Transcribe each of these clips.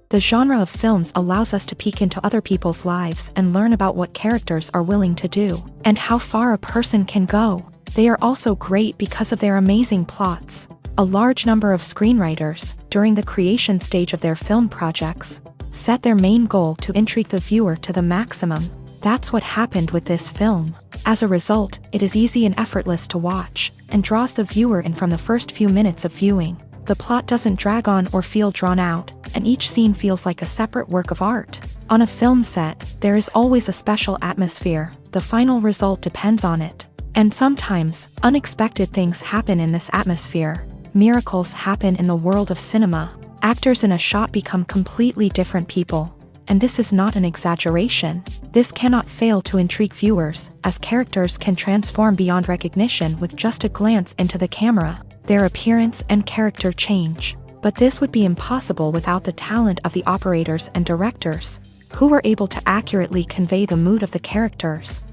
The genre of films allows us to peek into other people's lives and learn about what characters are willing to do, and how far a person can go. They are also great because of their amazing plots. A large number of screenwriters, during the creation stage of their film projects, set their main goal to intrigue the viewer to the maximum. That's what happened with this film. As a result, it is easy and effortless to watch, and draws the viewer in from the first few minutes of viewing. The plot doesn't drag on or feel drawn out, and each scene feels like a separate work of art. On a film set, there is always a special atmosphere. The final result depends on it. And sometimes, unexpected things happen in this atmosphere. Miracles happen in the world of cinema. Actors in a shot become completely different people. And this is not an exaggeration. This cannot fail to intrigue viewers, as characters can transform beyond recognition with just a glance into the camera. Their appearance and character change. But this would be impossible without the talent of the operators and directors, who were able to accurately convey the mood of the characters.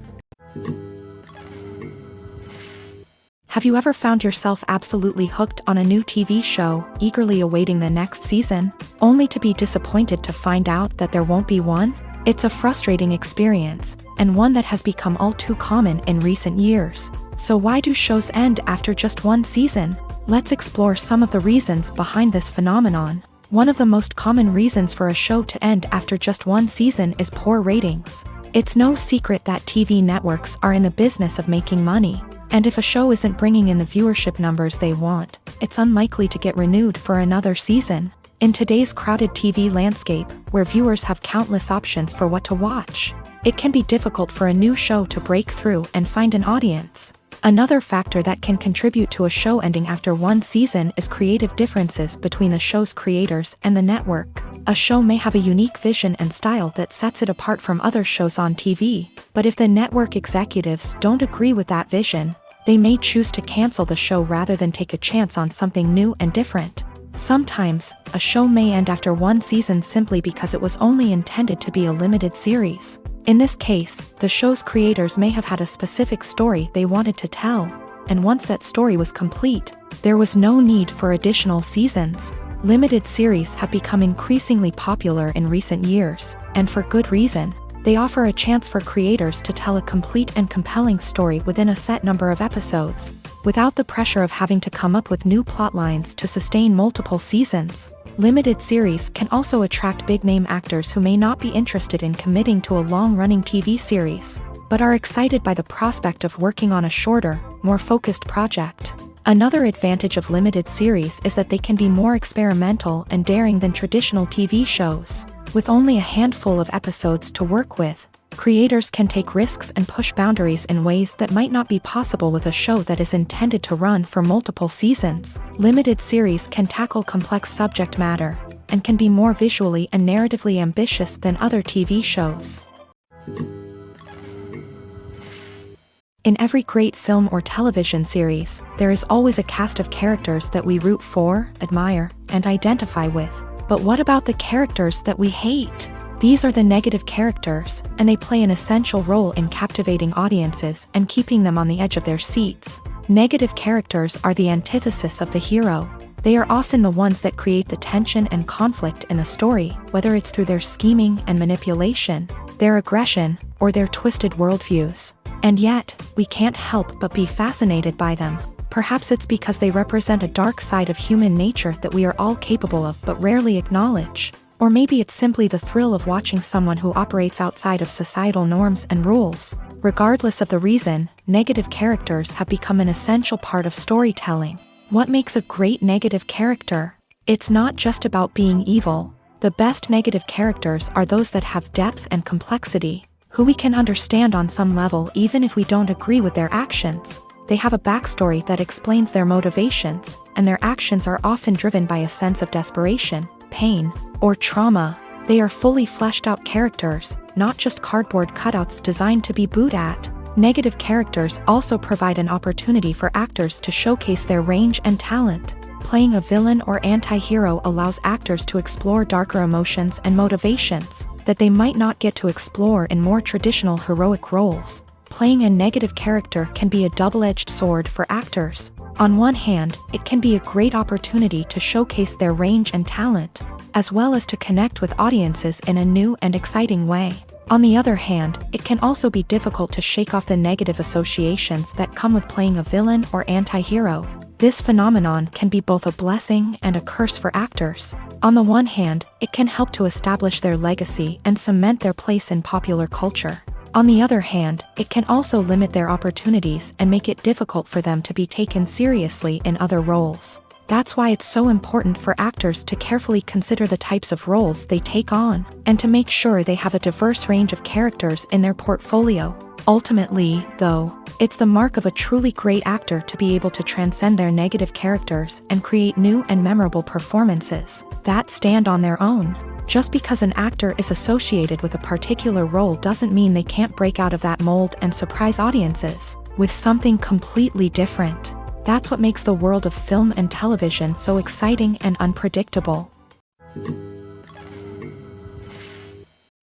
Have you ever found yourself absolutely hooked on a new TV show, eagerly awaiting the next season, only to be disappointed to find out that there won't be one? It's a frustrating experience, and one that has become all too common in recent years. So why do shows end after just one season? Let's explore some of the reasons behind this phenomenon. One of the most common reasons for a show to end after just one season is poor ratings. It's no secret that TV networks are in the business of making money. And if a show isn't bringing in the viewership numbers they want, it's unlikely to get renewed for another season. In today's crowded TV landscape, where viewers have countless options for what to watch, it can be difficult for a new show to break through and find an audience. Another factor that can contribute to a show ending after one season is creative differences between the show's creators and the network. A show may have a unique vision and style that sets it apart from other shows on TV, but if the network executives don't agree with that vision, they may choose to cancel the show rather than take a chance on something new and different. Sometimes, a show may end after one season simply because it was only intended to be a limited series. In this case, the show's creators may have had a specific story they wanted to tell, and once that story was complete, there was no need for additional seasons. Limited series have become increasingly popular in recent years, and for good reason. They offer a chance for creators to tell a complete and compelling story within a set number of episodes, without the pressure of having to come up with new plotlines to sustain multiple seasons. Limited series can also attract big-name actors who may not be interested in committing to a long-running TV series, but are excited by the prospect of working on a shorter, more focused project. Another advantage of limited series is that they can be more experimental and daring than traditional TV shows. With only a handful of episodes to work with, creators can take risks and push boundaries in ways that might not be possible with a show that is intended to run for multiple seasons. Limited series can tackle complex subject matter, and can be more visually and narratively ambitious than other TV shows. In every great film or television series, there is always a cast of characters that we root for, admire, and identify with. But what about the characters that we hate? These are the negative characters, and they play an essential role in captivating audiences and keeping them on the edge of their seats. Negative characters are the antithesis of the hero. They are often the ones that create the tension and conflict in the story, whether it's through their scheming and manipulation, their aggression, or their twisted worldviews. And yet, we can't help but be fascinated by them. Perhaps it's because they represent a dark side of human nature that we are all capable of but rarely acknowledge. Or maybe it's simply the thrill of watching someone who operates outside of societal norms and rules. Regardless of the reason, negative characters have become an essential part of storytelling. What makes a great negative character? It's not just about being evil. The best negative characters are those that have depth and complexity, who we can understand on some level even if we don't agree with their actions. They have a backstory that explains their motivations, and their actions are often driven by a sense of desperation, pain, or trauma. They are fully fleshed out characters, not just cardboard cutouts designed to be booed at. Negative characters also provide an opportunity for actors to showcase their range and talent. Playing a villain or anti-hero allows actors to explore darker emotions and motivations that they might not get to explore in more traditional heroic roles. Playing a negative character can be a double-edged sword for actors. On one hand, it can be a great opportunity to showcase their range and talent. as well as to connect with audiences in a new and exciting way. On the other hand, it can also be difficult to shake off the negative associations that come with playing a villain or anti-hero. This phenomenon can be both a blessing and a curse for actors. On the one hand, it can help to establish their legacy and cement their place in popular culture. On the other hand, it can also limit their opportunities and make it difficult for them to be taken seriously in other roles. That's why it's so important for actors to carefully consider the types of roles they take on, and to make sure they have a diverse range of characters in their portfolio. Ultimately, though, it's the mark of a truly great actor to be able to transcend their negative characters and create new and memorable performances that stand on their own. Just because an actor is associated with a particular role doesn't mean they can't break out of that mold and surprise audiences with something completely different. That's what makes the world of film and television so exciting and unpredictable.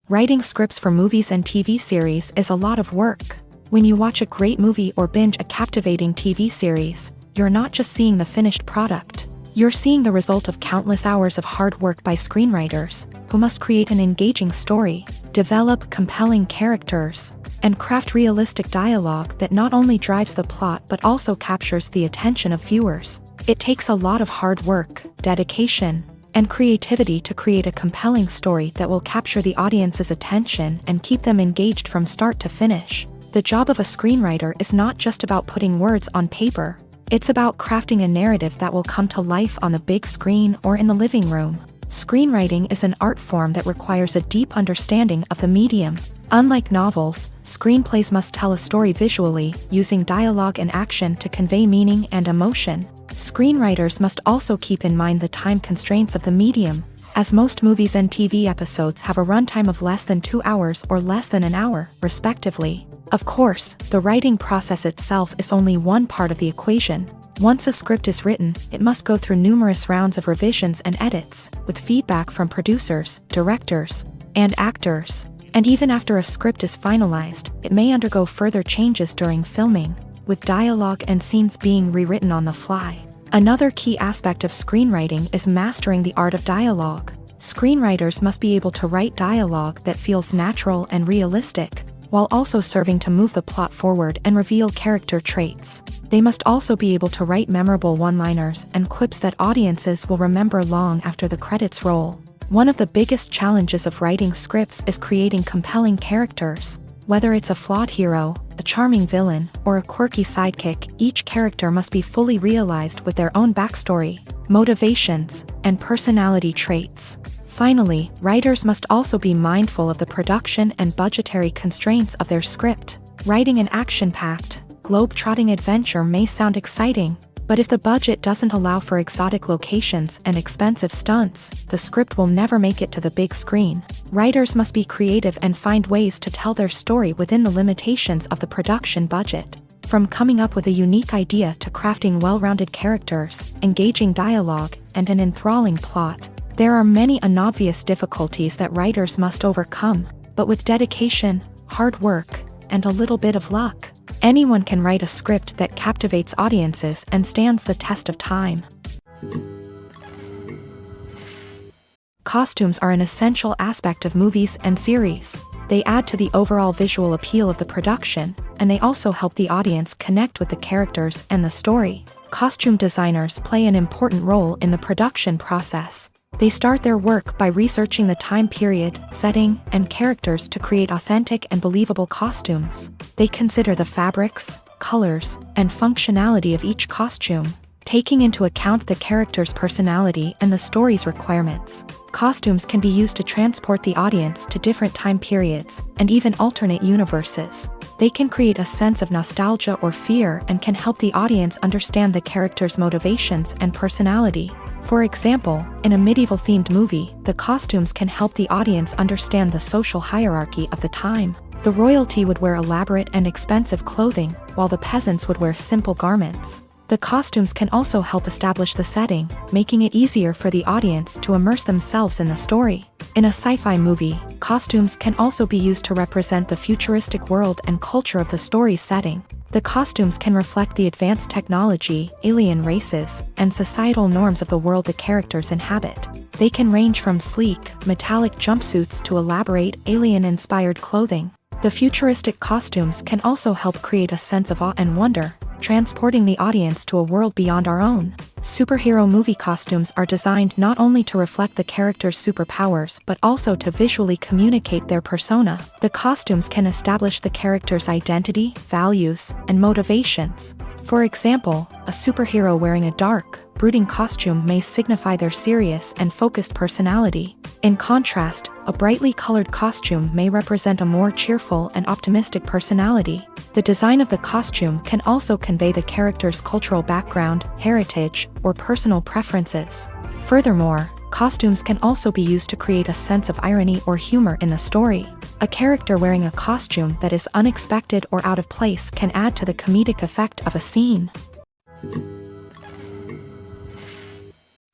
Writing scripts for movies and TV series is a lot of work. When you watch a great movie or binge a captivating TV series, you're not just seeing the finished product. You're seeing the result of countless hours of hard work by screenwriters, who must create an engaging story, develop compelling characters, and craft realistic dialogue that not only drives the plot but also captures the attention of viewers. It takes a lot of hard work, dedication, and creativity to create a compelling story that will capture the audience's attention and keep them engaged from start to finish. The job of a screenwriter is not just about putting words on paper. It's about crafting a narrative that will come to life on the big screen or in the living room. Screenwriting is an art form that requires a deep understanding of the medium. Unlike novels, screenplays must tell a story visually, using dialogue and action to convey meaning and emotion. Screenwriters must also keep in mind the time constraints of the medium, as most movies and TV episodes have a runtime of less than 2 hours or less than an hour, respectively. Of course, the writing process itself is only one part of the equation. Once a script is written, it must go through numerous rounds of revisions and edits, with feedback from producers, directors, and actors. And even after a script is finalized, it may undergo further changes during filming, with dialogue and scenes being rewritten on the fly. Another key aspect of screenwriting is mastering the art of dialogue. Screenwriters must be able to write dialogue that feels natural and realistic, while also serving to move the plot forward and reveal character traits. They must also be able to write memorable one-liners and quips that audiences will remember long after the credits roll. One of the biggest challenges of writing scripts is creating compelling characters. Whether it's a flawed hero, a charming villain, or a quirky sidekick, each character must be fully realized with their own backstory, motivations, and personality traits. Finally, writers must also be mindful of the production and budgetary constraints of their script. Writing an action-packed, globe-trotting adventure may sound exciting, but if the budget doesn't allow for exotic locations and expensive stunts, the script will never make it to the big screen. Writers must be creative and find ways to tell their story within the limitations of the production budget. From coming up with a unique idea to crafting well-rounded characters, engaging dialogue, and an enthralling plot, there are many unobvious difficulties that writers must overcome, but with dedication, hard work, and a little bit of luck, anyone can write a script that captivates audiences and stands the test of time. Costumes are an essential aspect of movies and series. They add to the overall visual appeal of the production, and they also help the audience connect with the characters and the story. Costume designers play an important role in the production process. They start their work by researching the time period, setting, and characters to create authentic and believable costumes. They consider the fabrics, colors, and functionality of each costume, taking into account the character's personality and the story's requirements. Costumes can be used to transport the audience to different time periods and even alternate universes. They can create a sense of nostalgia or fear and can help the audience understand the character's motivations and personality. For example, in a medieval-themed movie, the costumes can help the audience understand the social hierarchy of the time. The royalty would wear elaborate and expensive clothing, while the peasants would wear simple garments. The costumes can also help establish the setting, making it easier for the audience to immerse themselves in the story. In a sci-fi movie, costumes can also be used to represent the futuristic world and culture of the story's setting. The costumes can reflect the advanced technology, alien races, and societal norms of the world the characters inhabit. They can range from sleek, metallic jumpsuits to elaborate, alien-inspired clothing. The futuristic costumes can also help create a sense of awe and wonder, transporting the audience to a world beyond our own. Superhero movie costumes are designed not only to reflect the character's superpowers but also to visually communicate their persona. The costumes can establish the character's identity, values, and motivations. For example, a superhero wearing a dark, brooding costume may signify their serious and focused personality. In contrast, a brightly colored costume may represent a more cheerful and optimistic personality. The design of the costume can also convey the character's cultural background, heritage, or personal preferences. Furthermore, costumes can also be used to create a sense of irony or humor in the story. A character wearing a costume that is unexpected or out of place can add to the comedic effect of a scene.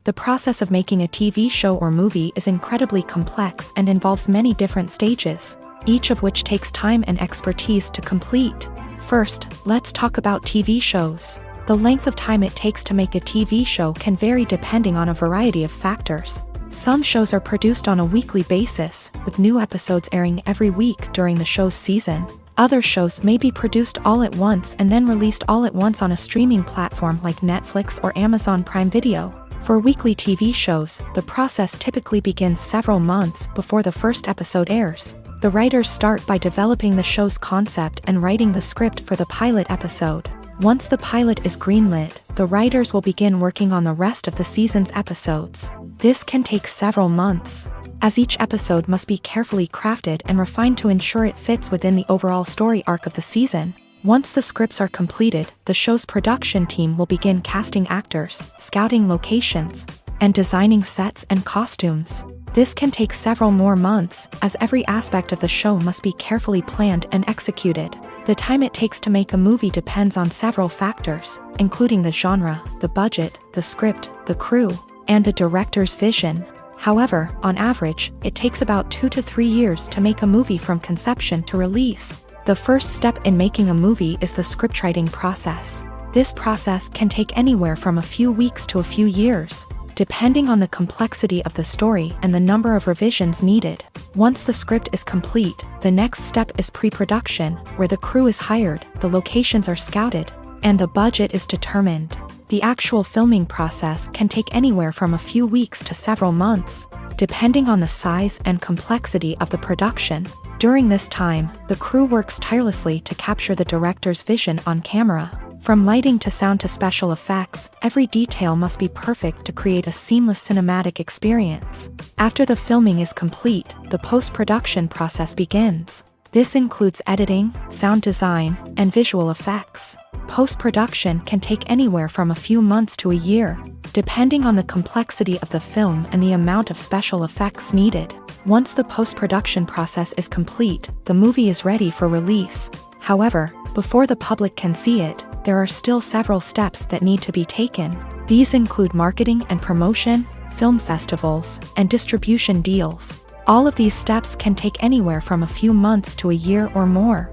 The process of making a TV show or movie is incredibly complex and involves many different stages, each of which takes time and expertise to complete. First, let's talk about TV shows. The length of time it takes to make a TV show can vary depending on a variety of factors. Some shows are produced on a weekly basis, with new episodes airing every week during the show's season. Other shows may be produced all at once and then released all at once on a streaming platform like Netflix or Amazon Prime Video. For weekly TV shows, the process typically begins several months before the first episode airs. The writers start by developing the show's concept and writing the script for the pilot episode. Once the pilot is greenlit, the writers will begin working on the rest of the season's episodes. This can take several months, as each episode must be carefully crafted and refined to ensure it fits within the overall story arc of the season. Once the scripts are completed, the show's production team will begin casting actors, scouting locations, and designing sets and costumes. This can take several more months, as every aspect of the show must be carefully planned and executed. The time it takes to make a movie depends on several factors, including the genre, the budget, the script, the crew, and the director's vision. However, on average, it takes about 2 to 3 years to make a movie from conception to release. The first step in making a movie is the scriptwriting process. This process can take anywhere from a few weeks to a few years, depending on the complexity of the story and the number of revisions needed. Once the script is complete, the next step is pre-production, where the crew is hired, the locations are scouted, and the budget is determined. The actual filming process can take anywhere from a few weeks to several months, depending on the size and complexity of the production. During this time, the crew works tirelessly to capture the director's vision on camera. From lighting to sound to special effects, every detail must be perfect to create a seamless cinematic experience. After the filming is complete, the post-production process begins. This includes editing, sound design, and visual effects. Post-production can take anywhere from a few months to a year, depending on the complexity of the film and the amount of special effects needed. Once the post-production process is complete, the movie is ready for release. However, before the public can see it, there are still several steps that need to be taken. These include marketing and promotion, film festivals, and distribution deals. All of these steps can take anywhere from a few months to a year or more.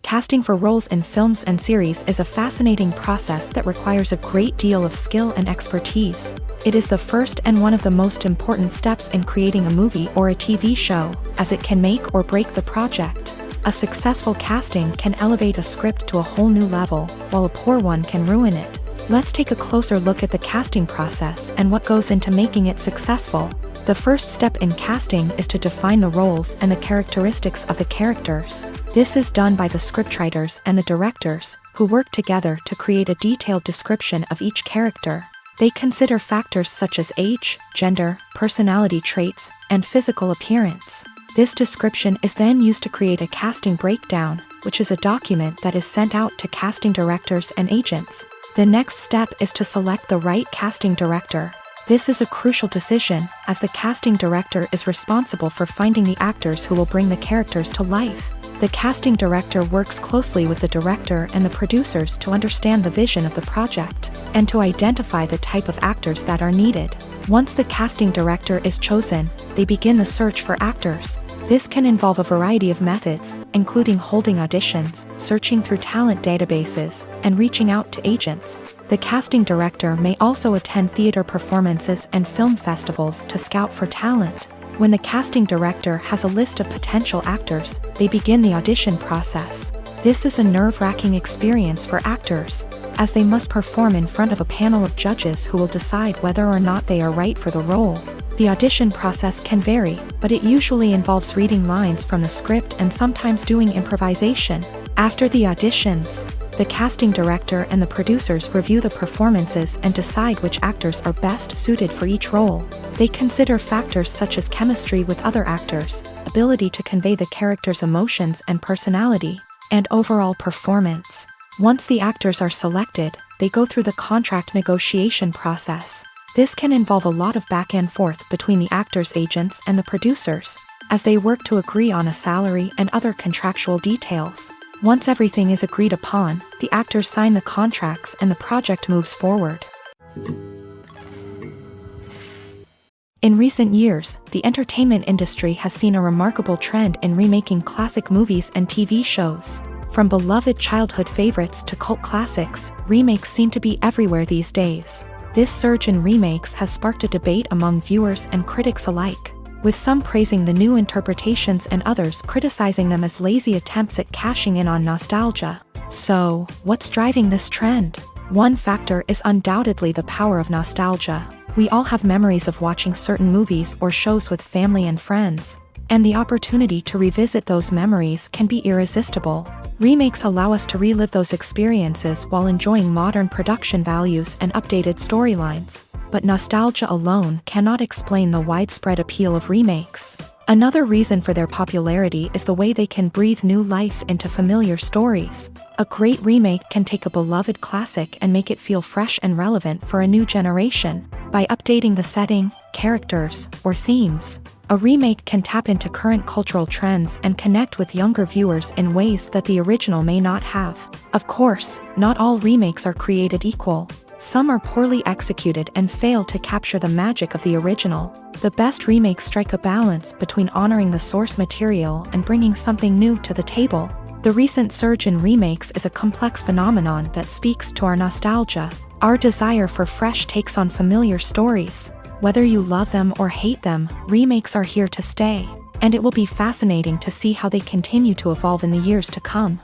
Casting for roles in films and series is a fascinating process that requires a great deal of skill and expertise. It is the first and one of the most important steps in creating a movie or a TV show, as it can make or break the project. A successful casting can elevate a script to a whole new level, while a poor one can ruin it. Let's take a closer look at the casting process and what goes into making it successful. The first step in casting is to define the roles and the characteristics of the characters. This is done by the scriptwriters and the directors, who work together to create a detailed description of each character. They consider factors such as age, gender, personality traits, and physical appearance. This description is then used to create a casting breakdown, which is a document that is sent out to casting directors and agents. The next step is to select the right casting director. This is a crucial decision, as the casting director is responsible for finding the actors who will bring the characters to life. The casting director works closely with the director and the producers to understand the vision of the project, and to identify the type of actors that are needed. Once the casting director is chosen, they begin the search for actors. This can involve a variety of methods, including holding auditions, searching through talent databases, and reaching out to agents. The casting director may also attend theater performances and film festivals to scout for talent. When the casting director has a list of potential actors, they begin the audition process. This is a nerve-wracking experience for actors, as they must perform in front of a panel of judges who will decide whether or not they are right for the role. The audition process can vary, but it usually involves reading lines from the script and sometimes doing improvisation. After the auditions, the casting director and the producers review the performances and decide which actors are best suited for each role. They consider factors such as chemistry with other actors, ability to convey the character's emotions and personality, and overall performance. Once the actors are selected, they go through the contract negotiation process. This can involve a lot of back and forth between the actors' agents and the producers, as they work to agree on a salary and other contractual details. Once everything is agreed upon, the actors sign the contracts and the project moves forward. In recent years, the entertainment industry has seen a remarkable trend in remaking classic movies and TV shows. From beloved childhood favorites to cult classics, remakes seem to be everywhere these days. This surge in remakes has sparked a debate among viewers and critics alike, with some praising the new interpretations and others criticizing them as lazy attempts at cashing in on nostalgia. So, what's driving this trend? One factor is undoubtedly the power of nostalgia. We all have memories of watching certain movies or shows with family and friends, and the opportunity to revisit those memories can be irresistible. Remakes allow us to relive those experiences while enjoying modern production values and updated storylines, but nostalgia alone cannot explain the widespread appeal of remakes. Another reason for their popularity is the way they can breathe new life into familiar stories. A great remake can take a beloved classic and make it feel fresh and relevant for a new generation. By updating the setting, characters, or themes, a remake can tap into current cultural trends and connect with younger viewers in ways that the original may not have. Of course, not all remakes are created equal. Some are poorly executed and fail to capture the magic of the original. The best remakes strike a balance between honoring the source material and bringing something new to the table. The recent surge in remakes is a complex phenomenon that speaks to our nostalgia, our desire for fresh takes on familiar stories. Whether you love them or hate them, remakes are here to stay, and it will be fascinating to see how they continue to evolve in the years to come.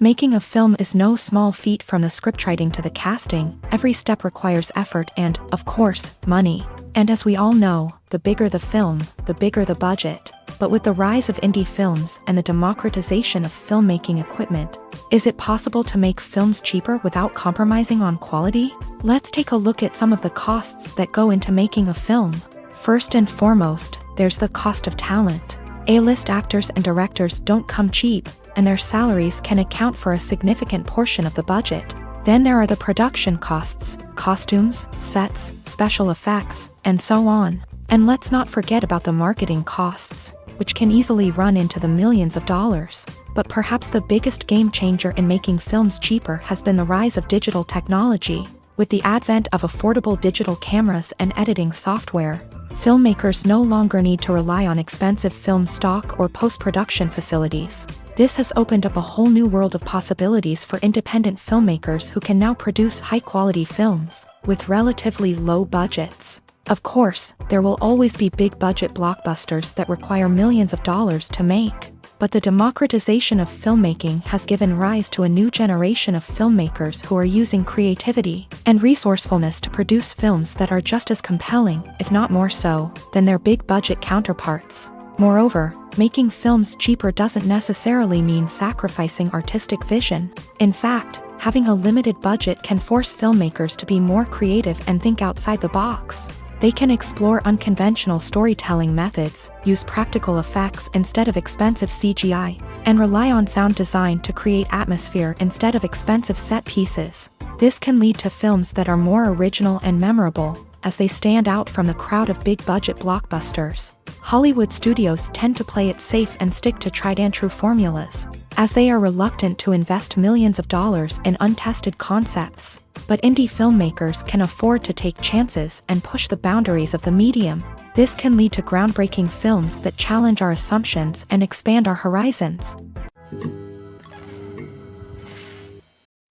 Making a film is no small feat. From the scriptwriting to the casting, every step requires effort and, of course, money. And as we all know, the bigger the film, the bigger the budget. But with the rise of indie films and the democratization of filmmaking equipment, is it possible to make films cheaper without compromising on quality? Let's take a look at some of the costs that go into making a film. First and foremost, there's the cost of talent. A-list actors and directors don't come cheap, and their salaries can account for a significant portion of the budget. Then there are the production costs, costumes, sets, special effects, and so on. And let's not forget about the marketing costs, which can easily run into the millions of dollars. But perhaps the biggest game changer in making films cheaper has been the rise of digital technology. With the advent of affordable digital cameras and editing software, filmmakers no longer need to rely on expensive film stock or post-production facilities. This has opened up a whole new world of possibilities for independent filmmakers who can now produce high-quality films with relatively low budgets. Of course, there will always be big-budget blockbusters that require millions of dollars to make. But the democratization of filmmaking has given rise to a new generation of filmmakers who are using creativity and resourcefulness to produce films that are just as compelling, if not more so, than their big-budget counterparts. Moreover, making films cheaper doesn't necessarily mean sacrificing artistic vision. In fact, having a limited budget can force filmmakers to be more creative and think outside the box. They can explore unconventional storytelling methods, use practical effects instead of expensive CGI, and rely on sound design to create atmosphere instead of expensive set pieces. This can lead to films that are more original and memorable, as they stand out from the crowd of big-budget blockbusters. Hollywood studios tend to play it safe and stick to tried-and-true formulas, as they are reluctant to invest millions of dollars in untested concepts. But indie filmmakers can afford to take chances and push the boundaries of the medium. This can lead to groundbreaking films that challenge our assumptions and expand our horizons.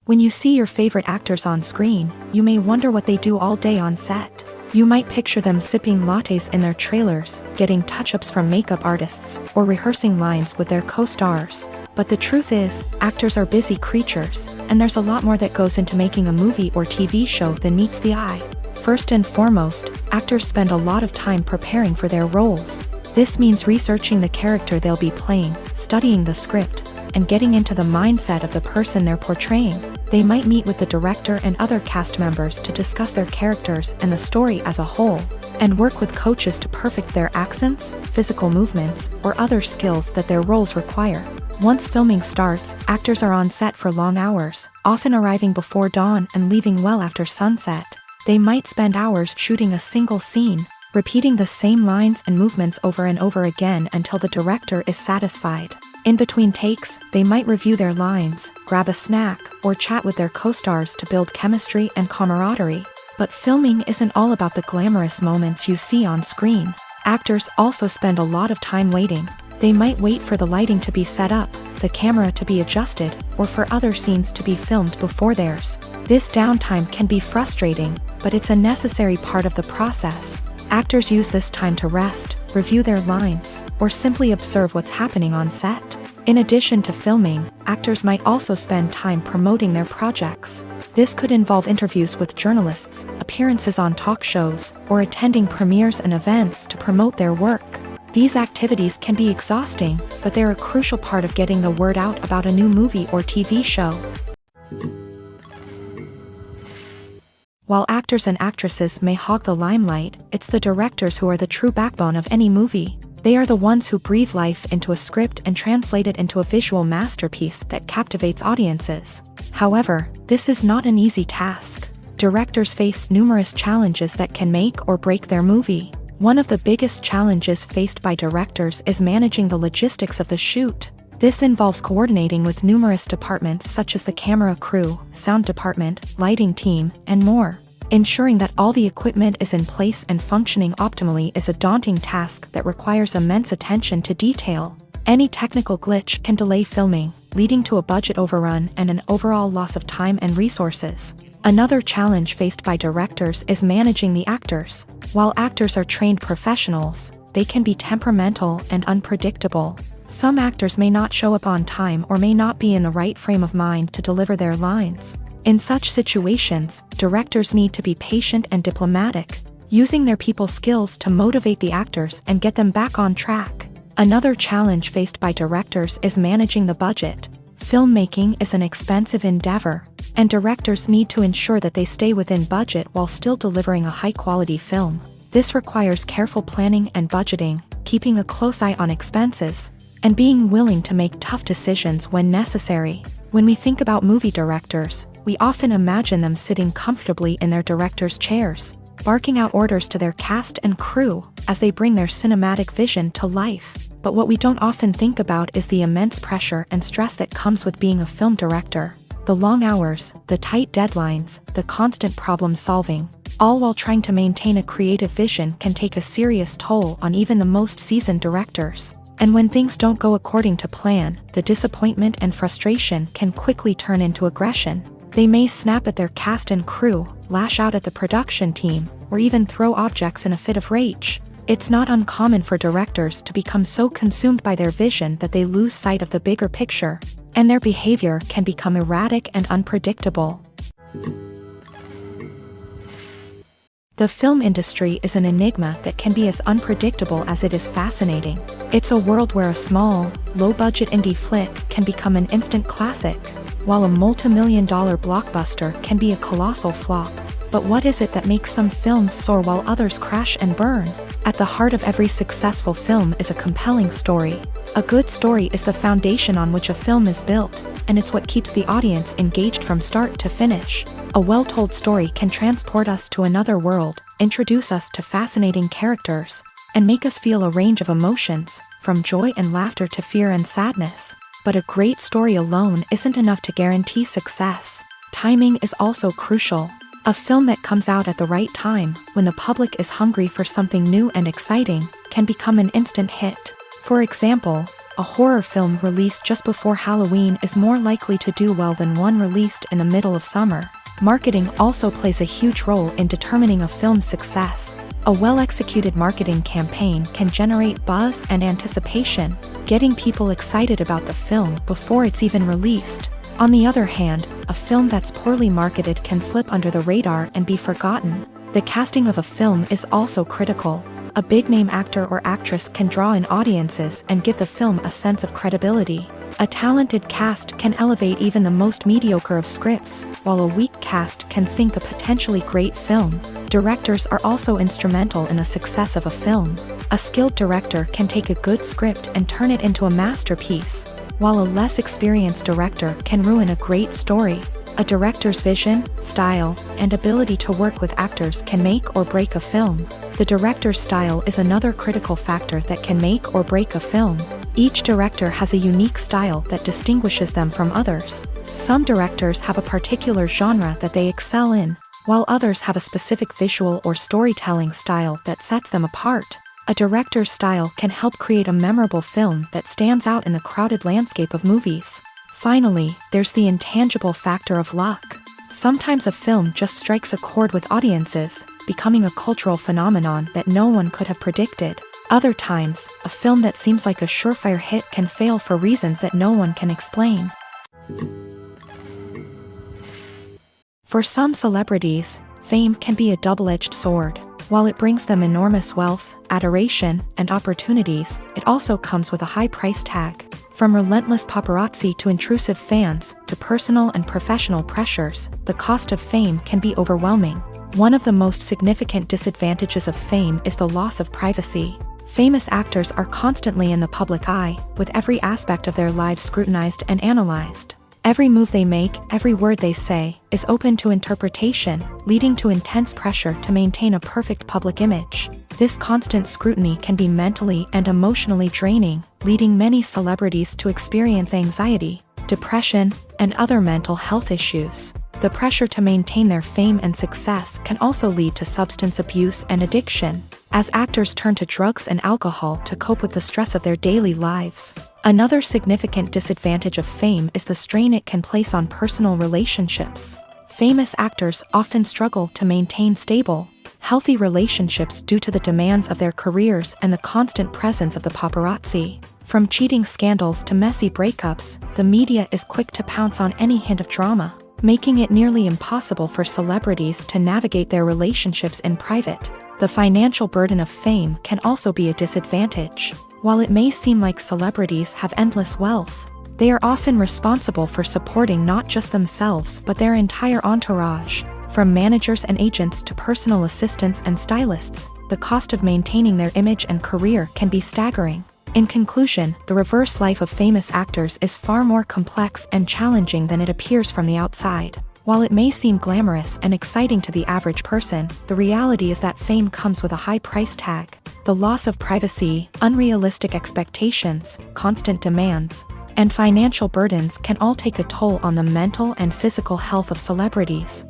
When you see your favorite actors on screen, you may wonder what they do all day on set. You might picture them sipping lattes in their trailers, getting touch-ups from makeup artists, or rehearsing lines with their co-stars. But the truth is, actors are busy creatures, and there's a lot more that goes into making a movie or TV show than meets the eye. First and foremost, actors spend a lot of time preparing for their roles. This means researching the character they'll be playing, studying the script, and getting into the mindset of the person they're portraying. They might meet with the director and other cast members to discuss their characters and the story as a whole, and work with coaches to perfect their accents, physical movements, or other skills that their roles require. Once filming starts, actors are on set for long hours, often arriving before dawn and leaving well after sunset. They might spend hours shooting a single scene, repeating the same lines and movements over and over again until the director is satisfied. In between takes, they might review their lines, grab a snack, or chat with their co-stars to build chemistry and camaraderie. But filming isn't all about the glamorous moments you see on screen. Actors also spend a lot of time waiting. They might wait for the lighting to be set up, the camera to be adjusted, or for other scenes to be filmed before theirs. This downtime can be frustrating, but it's a necessary part of the process. Actors use this time to rest, review their lines, or simply observe what's happening on set. In addition to filming, actors might also spend time promoting their projects. This could involve interviews with journalists, appearances on talk shows, or attending premieres and events to promote their work. These activities can be exhausting, but they're a crucial part of getting the word out about a new movie or TV show. While actors and actresses may hog the limelight, it's the directors who are the true backbone of any movie. They are the ones who breathe life into a script and translate it into a visual masterpiece that captivates audiences. However, this is not an easy task. Directors face numerous challenges that can make or break their movie. One of the biggest challenges faced by directors is managing the logistics of the shoot. This involves coordinating with numerous departments such as the camera crew, sound department, lighting team, and more. Ensuring that all the equipment is in place and functioning optimally is a daunting task that requires immense attention to detail. Any technical glitch can delay filming, leading to a budget overrun and an overall loss of time and resources. Another challenge faced by directors is managing the actors. While actors are trained professionals, they can be temperamental and unpredictable. Some actors may not show up on time or may not be in the right frame of mind to deliver their lines. In such situations, directors need to be patient and diplomatic, using their people skills to motivate the actors and get them back on track. Another challenge faced by directors is managing the budget. Filmmaking is an expensive endeavor, and directors need to ensure that they stay within budget while still delivering a high-quality film. This requires careful planning and budgeting, keeping a close eye on expenses, and being willing to make tough decisions when necessary. When we think about movie directors, we often imagine them sitting comfortably in their director's chairs, barking out orders to their cast and crew as they bring their cinematic vision to life. But what we don't often think about is the immense pressure and stress that comes with being a film director. The long hours, the tight deadlines, the constant problem solving, all while trying to maintain a creative vision can take a serious toll on even the most seasoned directors. And when things don't go according to plan, the disappointment and frustration can quickly turn into aggression. They may snap at their cast and crew, lash out at the production team, or even throw objects in a fit of rage. It's not uncommon for directors to become so consumed by their vision that they lose sight of the bigger picture, and their behavior can become erratic and unpredictable. The film industry is an enigma that can be as unpredictable as it is fascinating. It's a world where a small, low-budget indie flick can become an instant classic, while a multi-million-dollar blockbuster can be a colossal flop. But what is it that makes some films soar while others crash and burn? At the heart of every successful film is a compelling story. A good story is the foundation on which a film is built, and it's what keeps the audience engaged from start to finish. A well-told story can transport us to another world, introduce us to fascinating characters, and make us feel a range of emotions, from joy and laughter to fear and sadness. But a great story alone isn't enough to guarantee success. Timing is also crucial. A film that comes out at the right time, when the public is hungry for something new and exciting, can become an instant hit. For example, a horror film released just before Halloween is more likely to do well than one released in the middle of summer. Marketing also plays a huge role in determining a film's success. A well-executed marketing campaign can generate buzz and anticipation, getting people excited about the film before it's even released. On the other hand, a film that's poorly marketed can slip under the radar and be forgotten. The casting of a film is also critical. A big-name actor or actress can draw in audiences and give the film a sense of credibility. A talented cast can elevate even the most mediocre of scripts, while a weak cast can sink a potentially great film. Directors are also instrumental in the success of a film. A skilled director can take a good script and turn it into a masterpiece, while a less experienced director can ruin a great story. A director's vision, style, and ability to work with actors can make or break a film. The director's style is another critical factor that can make or break a film. Each director has a unique style that distinguishes them from others. Some directors have a particular genre that they excel in, while others have a specific visual or storytelling style that sets them apart. A director's style can help create a memorable film that stands out in the crowded landscape of movies. Finally, there's the intangible factor of luck. Sometimes a film just strikes a chord with audiences, becoming a cultural phenomenon that no one could have predicted. Other times, a film that seems like a surefire hit can fail for reasons that no one can explain. For some celebrities, fame can be a double-edged sword. While it brings them enormous wealth, adoration, and opportunities, it also comes with a high price tag. From relentless paparazzi to intrusive fans, to personal and professional pressures, the cost of fame can be overwhelming. One of the most significant disadvantages of fame is the loss of privacy. Famous actors are constantly in the public eye, with every aspect of their lives scrutinized and analyzed. Every move they make, every word they say, is open to interpretation, leading to intense pressure to maintain a perfect public image. This constant scrutiny can be mentally and emotionally draining, leading many celebrities to experience anxiety, depression, and other mental health issues. The pressure to maintain their fame and success can also lead to substance abuse and addiction, as actors turn to drugs and alcohol to cope with the stress of their daily lives. Another significant disadvantage of fame is the strain it can place on personal relationships. Famous actors often struggle to maintain stable, healthy relationships due to the demands of their careers and the constant presence of the paparazzi. From cheating scandals to messy breakups, the media is quick to pounce on any hint of drama, making it nearly impossible for celebrities to navigate their relationships in private. The financial burden of fame can also be a disadvantage. While it may seem like celebrities have endless wealth, they are often responsible for supporting not just themselves but their entire entourage. From managers and agents to personal assistants and stylists, the cost of maintaining their image and career can be staggering. In conclusion, the reverse life of famous actors is far more complex and challenging than it appears from the outside. While it may seem glamorous and exciting to the average person, the reality is that fame comes with a high price tag. The loss of privacy, unrealistic expectations, constant demands, and financial burdens can all take a toll on the mental and physical health of celebrities.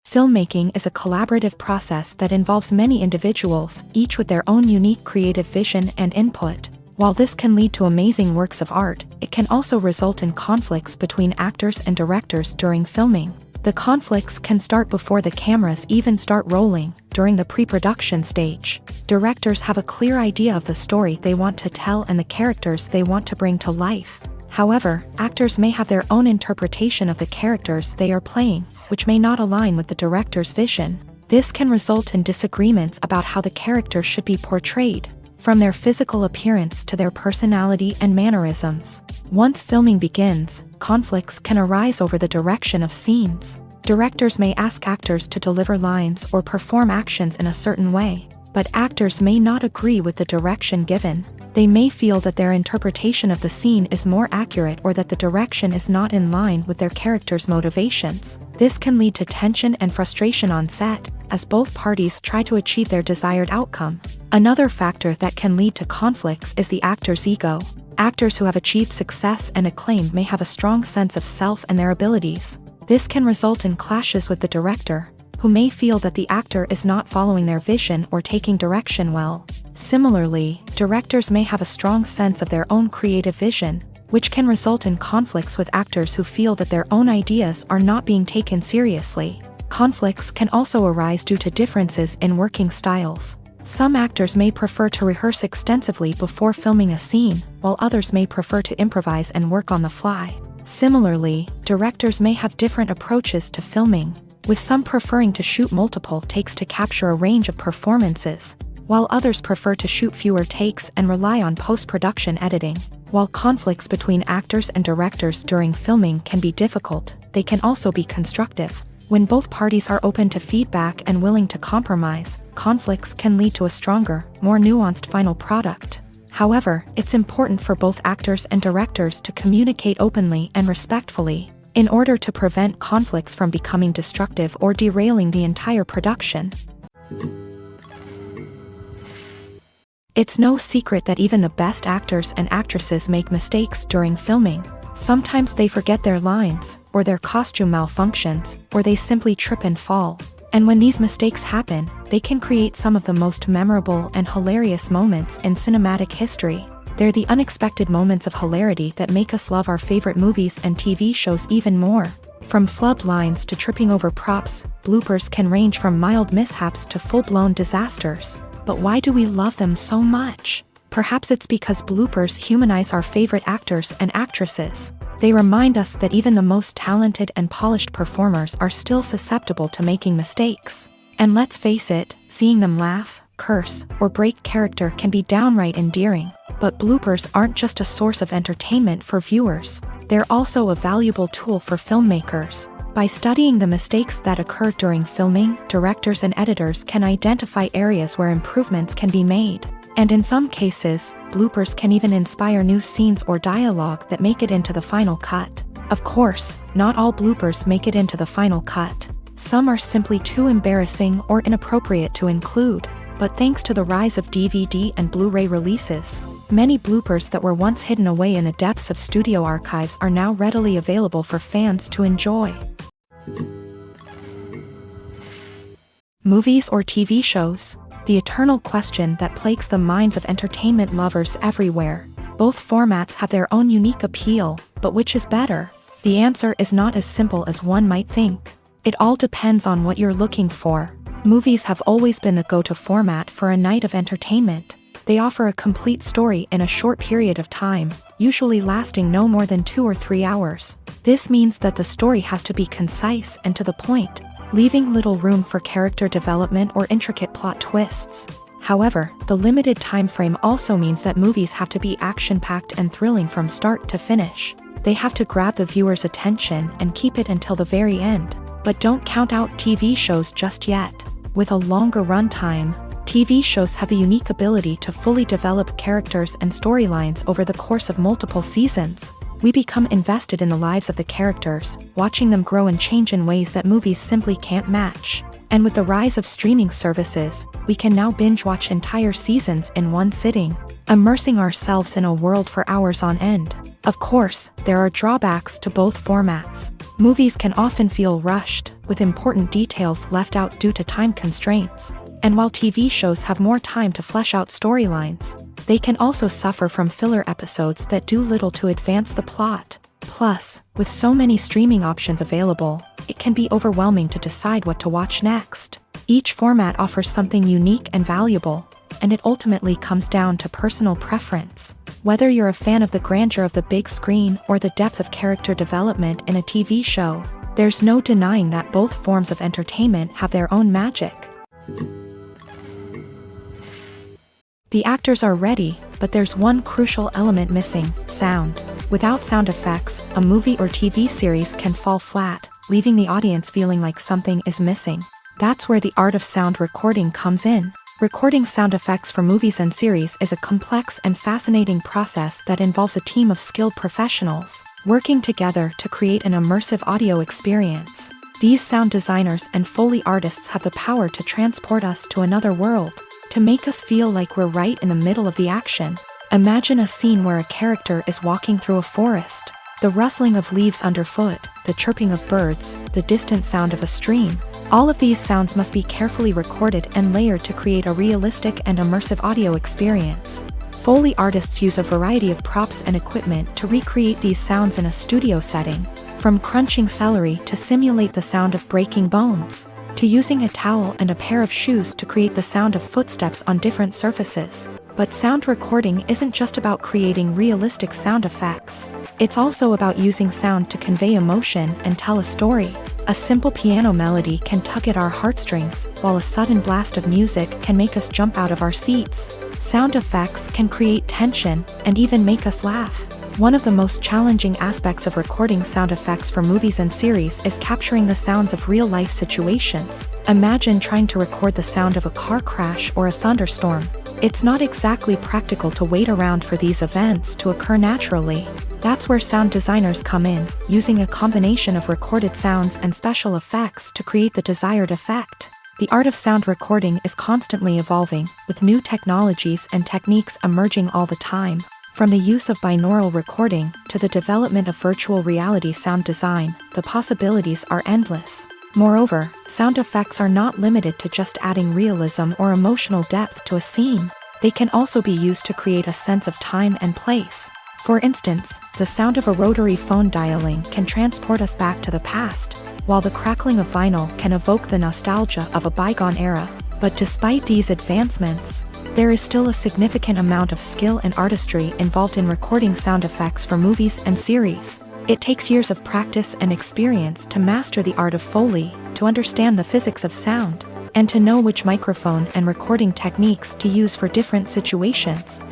Filmmaking is a collaborative process that involves many individuals, each with their own unique creative vision and input. While this can lead to amazing works of art, it can also result in conflicts between actors and directors during filming. The conflicts can start before the cameras even start rolling, during the pre-production stage. Directors have a clear idea of the story they want to tell and the characters they want to bring to life. However, actors may have their own interpretation of the characters they are playing, which may not align with the director's vision. This can result in disagreements about how the character should be portrayed, from their physical appearance to their personality and mannerisms. Once filming begins, conflicts can arise over the direction of scenes. Directors may ask actors to deliver lines or perform actions in a certain way, but actors may not agree with the direction given. They may feel that their interpretation of the scene is more accurate or that the direction is not in line with their character's motivations. This can lead to tension and frustration on set, as both parties try to achieve their desired outcome. Another factor that can lead to conflicts is the actor's ego. Actors who have achieved success and acclaim may have a strong sense of self and their abilities, This can result in clashes with the director, who may feel that the actor is not following their vision or taking direction well. Similarly, directors may have a strong sense of their own creative vision, which can result in conflicts with actors who feel that their own ideas are not being taken seriously. Conflicts can also arise due to differences in working styles. Some actors may prefer to rehearse extensively before filming a scene, while others may prefer to improvise and work on the fly. Similarly, directors may have different approaches to filming, with some preferring to shoot multiple takes to capture a range of performances, while others prefer to shoot fewer takes and rely on post-production editing. While conflicts between actors and directors during filming can be difficult, they can also be constructive. When both parties are open to feedback and willing to compromise, conflicts can lead to a stronger, more nuanced final product. However, it's important for both actors and directors to communicate openly and respectfully, in order to prevent conflicts from becoming destructive or derailing the entire production. It's no secret that even the best actors and actresses make mistakes during filming. Sometimes they forget their lines, or their costume malfunctions, or they simply trip and fall. And when these mistakes happen, they can create some of the most memorable and hilarious moments in cinematic history. They're the unexpected moments of hilarity that make us love our favorite movies and TV shows even more. From flubbed lines to tripping over props, bloopers can range from mild mishaps to full-blown disasters. But why do we love them so much? Perhaps it's because bloopers humanize our favorite actors and actresses. They remind us that even the most talented and polished performers are still susceptible to making mistakes. And let's face it, seeing them laugh, curse, or break character can be downright endearing. But bloopers aren't just a source of entertainment for viewers. They're also a valuable tool for filmmakers. By studying the mistakes that occur during filming, directors and editors can identify areas where improvements can be made. And in some cases, bloopers can even inspire new scenes or dialogue that make it into the final cut. Of course, not all bloopers make it into the final cut. Some are simply too embarrassing or inappropriate to include. But thanks to the rise of DVD and Blu-ray releases, many bloopers that were once hidden away in the depths of studio archives are now readily available for fans to enjoy. Movies or TV shows? The eternal question that plagues the minds of entertainment lovers everywhere. Both formats have their own unique appeal, but which is better? The answer is not as simple as one might think. It all depends on what you're looking for. Movies have always been the go-to format for a night of entertainment. They offer a complete story in a short period of time, usually lasting no more than 2 or 3 hours. This means that the story has to be concise and to the point, leaving little room for character development or intricate plot twists. However, the limited time frame also means that movies have to be action-packed and thrilling from start to finish. They have to grab the viewer's attention and keep it until the very end. But don't count out TV shows just yet. With a longer runtime, TV shows have the unique ability to fully develop characters and storylines over the course of multiple seasons. We become invested in the lives of the characters, watching them grow and change in ways that movies simply can't match. And with the rise of streaming services, we can now binge-watch entire seasons in one sitting, immersing ourselves in a world for hours on end. Of course, there are drawbacks to both formats. Movies can often feel rushed, with important details left out due to time constraints. And while TV shows have more time to flesh out storylines, they can also suffer from filler episodes that do little to advance the plot. Plus, with so many streaming options available, it can be overwhelming to decide what to watch next. Each format offers something unique and valuable, and it ultimately comes down to personal preference. Whether you're a fan of the grandeur of the big screen or the depth of character development in a TV show, there's no denying that both forms of entertainment have their own magic. The actors are ready, but there's one crucial element missing: sound. Without sound effects, a movie or TV series can fall flat, leaving the audience feeling like something is missing. That's where the art of sound recording comes in. Recording sound effects for movies and series is a complex and fascinating process that involves a team of skilled professionals working together to create an immersive audio experience. These sound designers and Foley artists have the power to transport us to another world, to make us feel like we're right in the middle of the action. Imagine a scene where a character is walking through a forest. The rustling of leaves underfoot, the chirping of birds, the distant sound of a stream. All of these sounds must be carefully recorded and layered to create a realistic and immersive audio experience. Foley artists use a variety of props and equipment to recreate these sounds in a studio setting, from crunching celery to simulate the sound of breaking bones, to using a towel and a pair of shoes to create the sound of footsteps on different surfaces. But sound recording isn't just about creating realistic sound effects. It's also about using sound to convey emotion and tell a story. A simple piano melody can tug at our heartstrings, while a sudden blast of music can make us jump out of our seats. Sound effects can create tension and even make us laugh. One of the most challenging aspects of recording sound effects for movies and series is capturing the sounds of real-life situations. Imagine trying to record the sound of a car crash or a thunderstorm. It's not exactly practical to wait around for these events to occur naturally. That's where sound designers come in, using a combination of recorded sounds and special effects to create the desired effect. The art of sound recording is constantly evolving, with new technologies and techniques emerging all the time. From the use of binaural recording to the development of virtual reality sound design, the possibilities are endless. Moreover, sound effects are not limited to just adding realism or emotional depth to a scene. They can also be used to create a sense of time and place. For instance, the sound of a rotary phone dialing can transport us back to the past, while the crackling of vinyl can evoke the nostalgia of a bygone era. But despite these advancements, there is still a significant amount of skill and artistry involved in recording sound effects for movies and series. It takes years of practice and experience to master the art of Foley, to understand the physics of sound, and to know which microphone and recording techniques to use for different situations.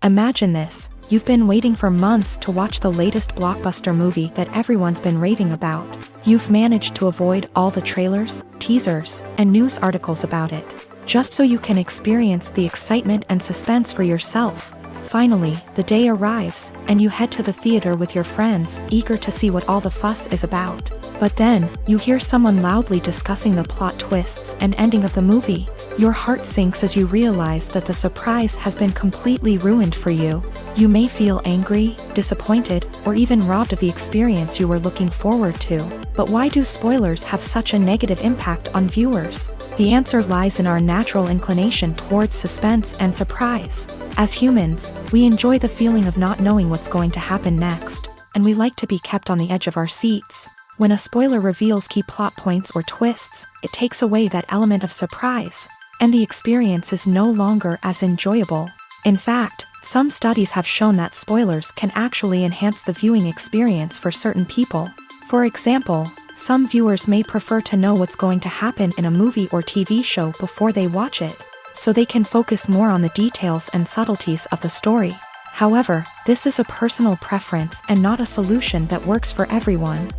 Imagine this: you've been waiting for months to watch the latest blockbuster movie that everyone's been raving about. You've managed to avoid all the trailers, teasers, and news articles about it, just so you can experience the excitement and suspense for yourself. Finally, the day arrives, and you head to the theater with your friends, eager to see what all the fuss is about. But then, you hear someone loudly discussing the plot twists and ending of the movie. Your heart sinks as you realize that the surprise has been completely ruined for you. You may feel angry, disappointed, or even robbed of the experience you were looking forward to. But why do spoilers have such a negative impact on viewers? The answer lies in our natural inclination towards suspense and surprise. As humans, we enjoy the feeling of not knowing what's going to happen next, and we like to be kept on the edge of our seats. When a spoiler reveals key plot points or twists, it takes away that element of surprise, and the experience is no longer as enjoyable. In fact, some studies have shown that spoilers can actually enhance the viewing experience for certain people. For example, some viewers may prefer to know what's going to happen in a movie or TV show before they watch it, so they can focus more on the details and subtleties of the story. However, this is a personal preference and not a solution that works for everyone.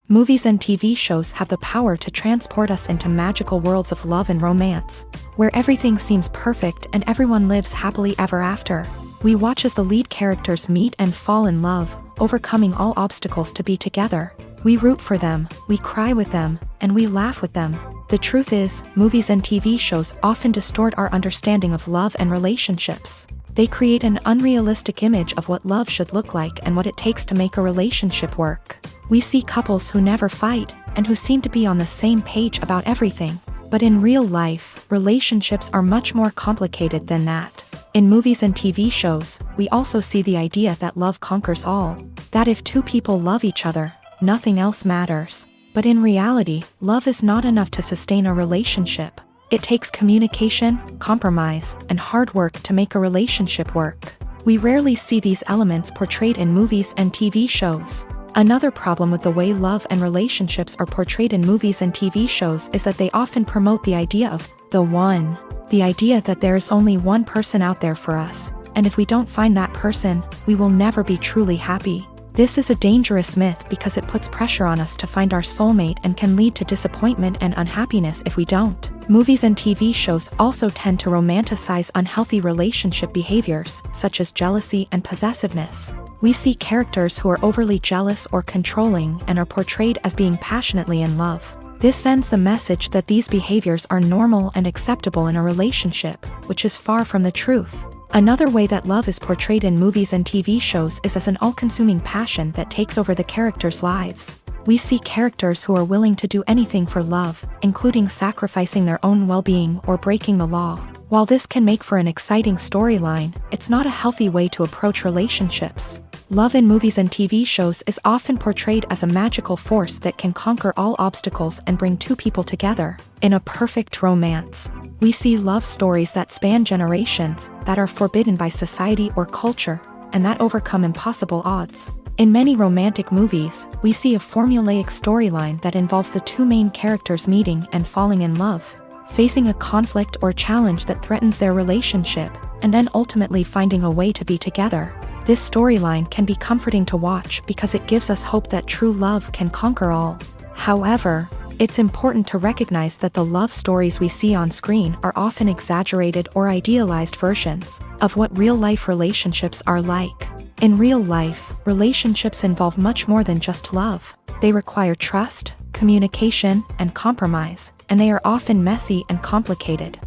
Movies and TV shows have the power to transport us into magical worlds of love and romance, where everything seems perfect and everyone lives happily ever after. We watch as the lead characters meet and fall in love, overcoming all obstacles to be together. We root for them, we cry with them, and we laugh with them. The truth is, movies and TV shows often distort our understanding of love and relationships. They create an unrealistic image of what love should look like and what it takes to make a relationship work. We see couples who never fight, and who seem to be on the same page about everything. But in real life, relationships are much more complicated than that. In movies and TV shows, we also see the idea that love conquers all. That if two people love each other, nothing else matters. But in reality, love is not enough to sustain a relationship. It takes communication, compromise, and hard work to make a relationship work. We rarely see these elements portrayed in movies and TV shows. Another problem with the way love and relationships are portrayed in movies and TV shows is that they often promote the idea of the one. The idea that there is only one person out there for us, and if we don't find that person, we will never be truly happy. This is a dangerous myth because it puts pressure on us to find our soulmate and can lead to disappointment and unhappiness if we don't. Movies and TV shows also tend to romanticize unhealthy relationship behaviors, such as jealousy and possessiveness. We see characters who are overly jealous or controlling and are portrayed as being passionately in love. This sends the message that these behaviors are normal and acceptable in a relationship, which is far from the truth. Another way that love is portrayed in movies and TV shows is as an all-consuming passion that takes over the characters' lives. We see characters who are willing to do anything for love, including sacrificing their own well-being or breaking the law. While this can make for an exciting storyline, it's not a healthy way to approach relationships. Love in movies and TV shows is often portrayed as a magical force that can conquer all obstacles and bring two people together. In a perfect romance, we see love stories that span generations, that are forbidden by society or culture, and that overcome impossible odds. In many romantic movies, we see a formulaic storyline that involves the two main characters meeting and falling in love, facing a conflict or challenge that threatens their relationship, and then ultimately finding a way to be together. This storyline can be comforting to watch because it gives us hope that true love can conquer all. However, it's important to recognize that the love stories we see on screen are often exaggerated or idealized versions of what real-life relationships are like. In real life, relationships involve much more than just love. They require trust, communication, and compromise, and they are often messy and complicated.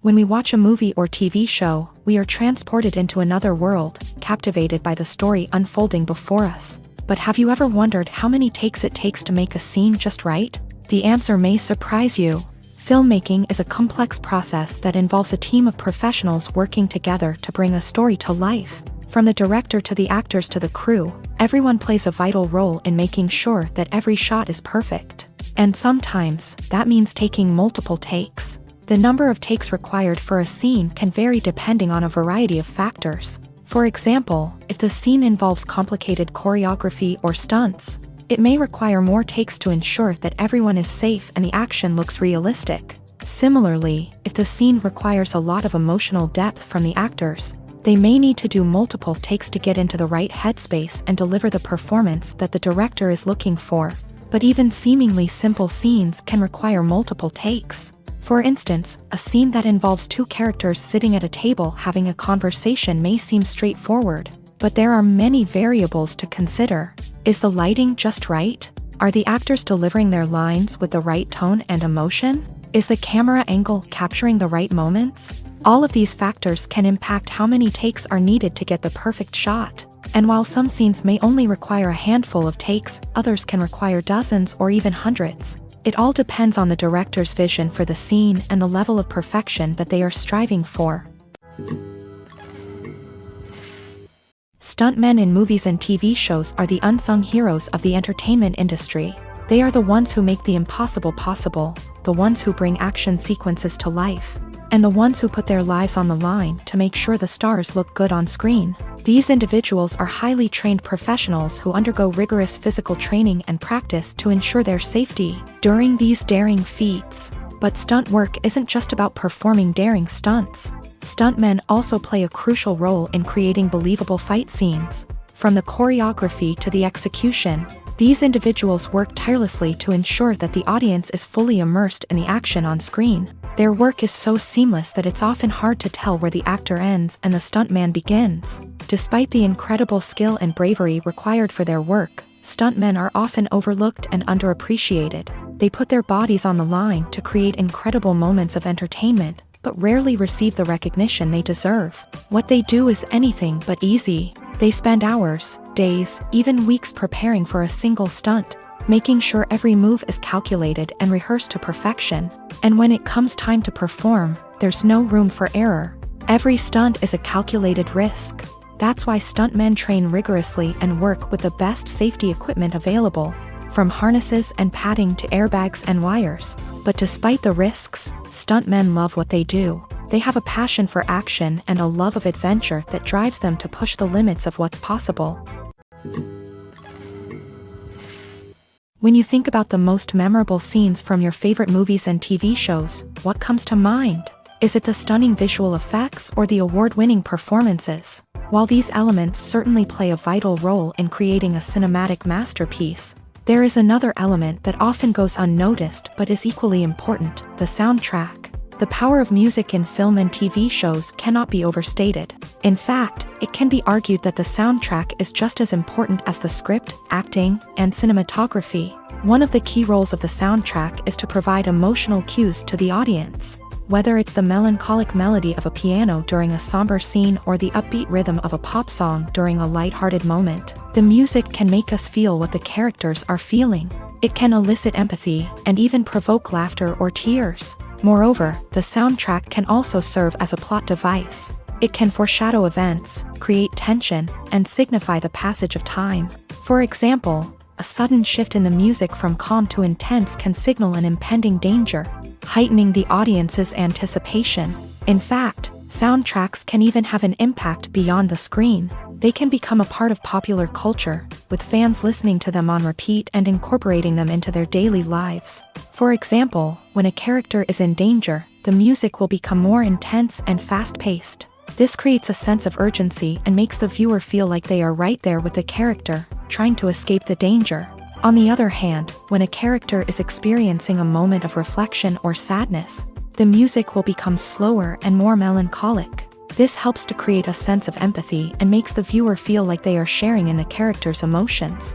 When we watch a movie or TV show, we are transported into another world, captivated by the story unfolding before us. But have you ever wondered how many takes it takes to make a scene just right? The answer may surprise you. Filmmaking is a complex process that involves a team of professionals working together to bring a story to life. From the director to the actors to the crew, everyone plays a vital role in making sure that every shot is perfect. And sometimes, that means taking multiple takes. The number of takes required for a scene can vary depending on a variety of factors. For example, if the scene involves complicated choreography or stunts, it may require more takes to ensure that everyone is safe and the action looks realistic. Similarly, if the scene requires a lot of emotional depth from the actors, they may need to do multiple takes to get into the right headspace and deliver the performance that the director is looking for. But even seemingly simple scenes can require multiple takes. For instance, a scene that involves two characters sitting at a table having a conversation may seem straightforward, but there are many variables to consider. Is the lighting just right? Are the actors delivering their lines with the right tone and emotion? Is the camera angle capturing the right moments? All of these factors can impact how many takes are needed to get the perfect shot. And while some scenes may only require a handful of takes, others can require dozens or even hundreds. It all depends on the director's vision for the scene and the level of perfection that they are striving for. Stuntmen in movies and TV shows are the unsung heroes of the entertainment industry. They are the ones who make the impossible possible, the ones who bring action sequences to life, and the ones who put their lives on the line to make sure the stars look good on screen. These individuals are highly trained professionals who undergo rigorous physical training and practice to ensure their safety during these daring feats. But stunt work isn't just about performing daring stunts. Stuntmen also play a crucial role in creating believable fight scenes. From the choreography to the execution, these individuals work tirelessly to ensure that the audience is fully immersed in the action on screen. Their work is so seamless that it's often hard to tell where the actor ends and the stuntman begins. Despite the incredible skill and bravery required for their work, stuntmen are often overlooked and underappreciated. They put their bodies on the line to create incredible moments of entertainment, but rarely receive the recognition they deserve. What they do is anything but easy. They spend hours, days, even weeks preparing for a single stunt, making sure every move is calculated and rehearsed to perfection. And when it comes time to perform, there's no room for error. Every stunt is a calculated risk. That's why stuntmen train rigorously and work with the best safety equipment available, from harnesses and padding to airbags and wires. But despite the risks, stuntmen love what they do. They have a passion for action and a love of adventure that drives them to push the limits of what's possible. When you think about the most memorable scenes from your favorite movies and TV shows, what comes to mind? Is it the stunning visual effects or the award-winning performances? While these elements certainly play a vital role in creating a cinematic masterpiece, there is another element that often goes unnoticed but is equally important: the soundtrack. The power of music in film and TV shows cannot be overstated. In fact, it can be argued that the soundtrack is just as important as the script, acting, and cinematography. One of the key roles of the soundtrack is to provide emotional cues to the audience. Whether it's the melancholic melody of a piano during a somber scene or the upbeat rhythm of a pop song during a lighthearted moment, the music can make us feel what the characters are feeling. It can elicit empathy and even provoke laughter or tears. Moreover, the soundtrack can also serve as a plot device. It can foreshadow events, create tension, and signify the passage of time. For example, a sudden shift in the music from calm to intense can signal an impending danger, heightening the audience's anticipation. In fact, soundtracks can even have an impact beyond the screen. They can become a part of popular culture, with fans listening to them on repeat and incorporating them into their daily lives. For example, when a character is in danger, the music will become more intense and fast-paced. This creates a sense of urgency and makes the viewer feel like they are right there with the character, trying to escape the danger. On the other hand, when a character is experiencing a moment of reflection or sadness, the music will become slower and more melancholic. This helps to create a sense of empathy and makes the viewer feel like they are sharing in the character's emotions.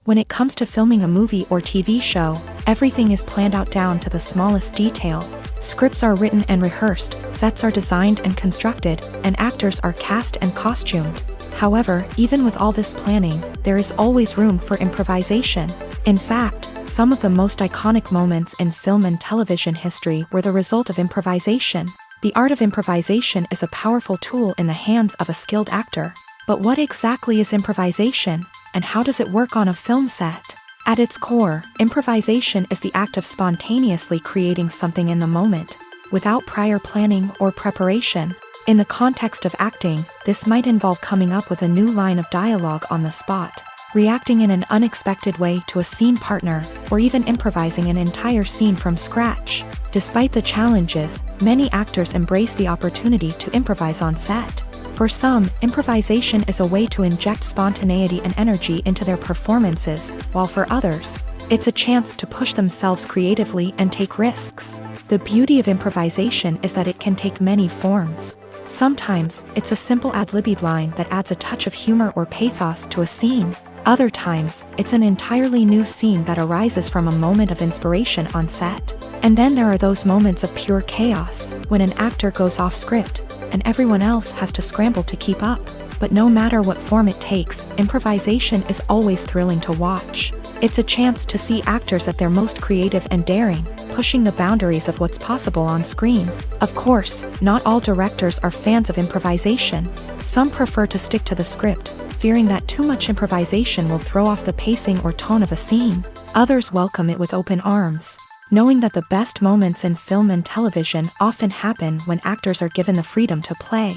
When it comes to filming a movie or TV show, everything is planned out down to the smallest detail. Scripts are written and rehearsed, sets are designed and constructed, and actors are cast and costumed. However, even with all this planning, there is always room for improvisation. In fact, some of the most iconic moments in film and television history were the result of improvisation. The art of improvisation is a powerful tool in the hands of a skilled actor. But what exactly is improvisation, and how does it work on a film set? At its core, improvisation is the act of spontaneously creating something in the moment, without prior planning or preparation. In the context of acting, this might involve coming up with a new line of dialogue on the spot, reacting in an unexpected way to a scene partner, or even improvising an entire scene from scratch. Despite the challenges, many actors embrace the opportunity to improvise on set. For some, improvisation is a way to inject spontaneity and energy into their performances, while for others, it's a chance to push themselves creatively and take risks. The beauty of improvisation is that it can take many forms. Sometimes, it's a simple ad-libbed line that adds a touch of humor or pathos to a scene. Other times, it's an entirely new scene that arises from a moment of inspiration on set. And then there are those moments of pure chaos, when an actor goes off script, and everyone else has to scramble to keep up. But no matter what form it takes, improvisation is always thrilling to watch. It's a chance to see actors at their most creative and daring, pushing the boundaries of what's possible on screen. Of course, not all directors are fans of improvisation. Some prefer to stick to the script, fearing that too much improvisation will throw off the pacing or tone of a scene. Others welcome it with open arms, knowing that the best moments in film and television often happen when actors are given the freedom to play.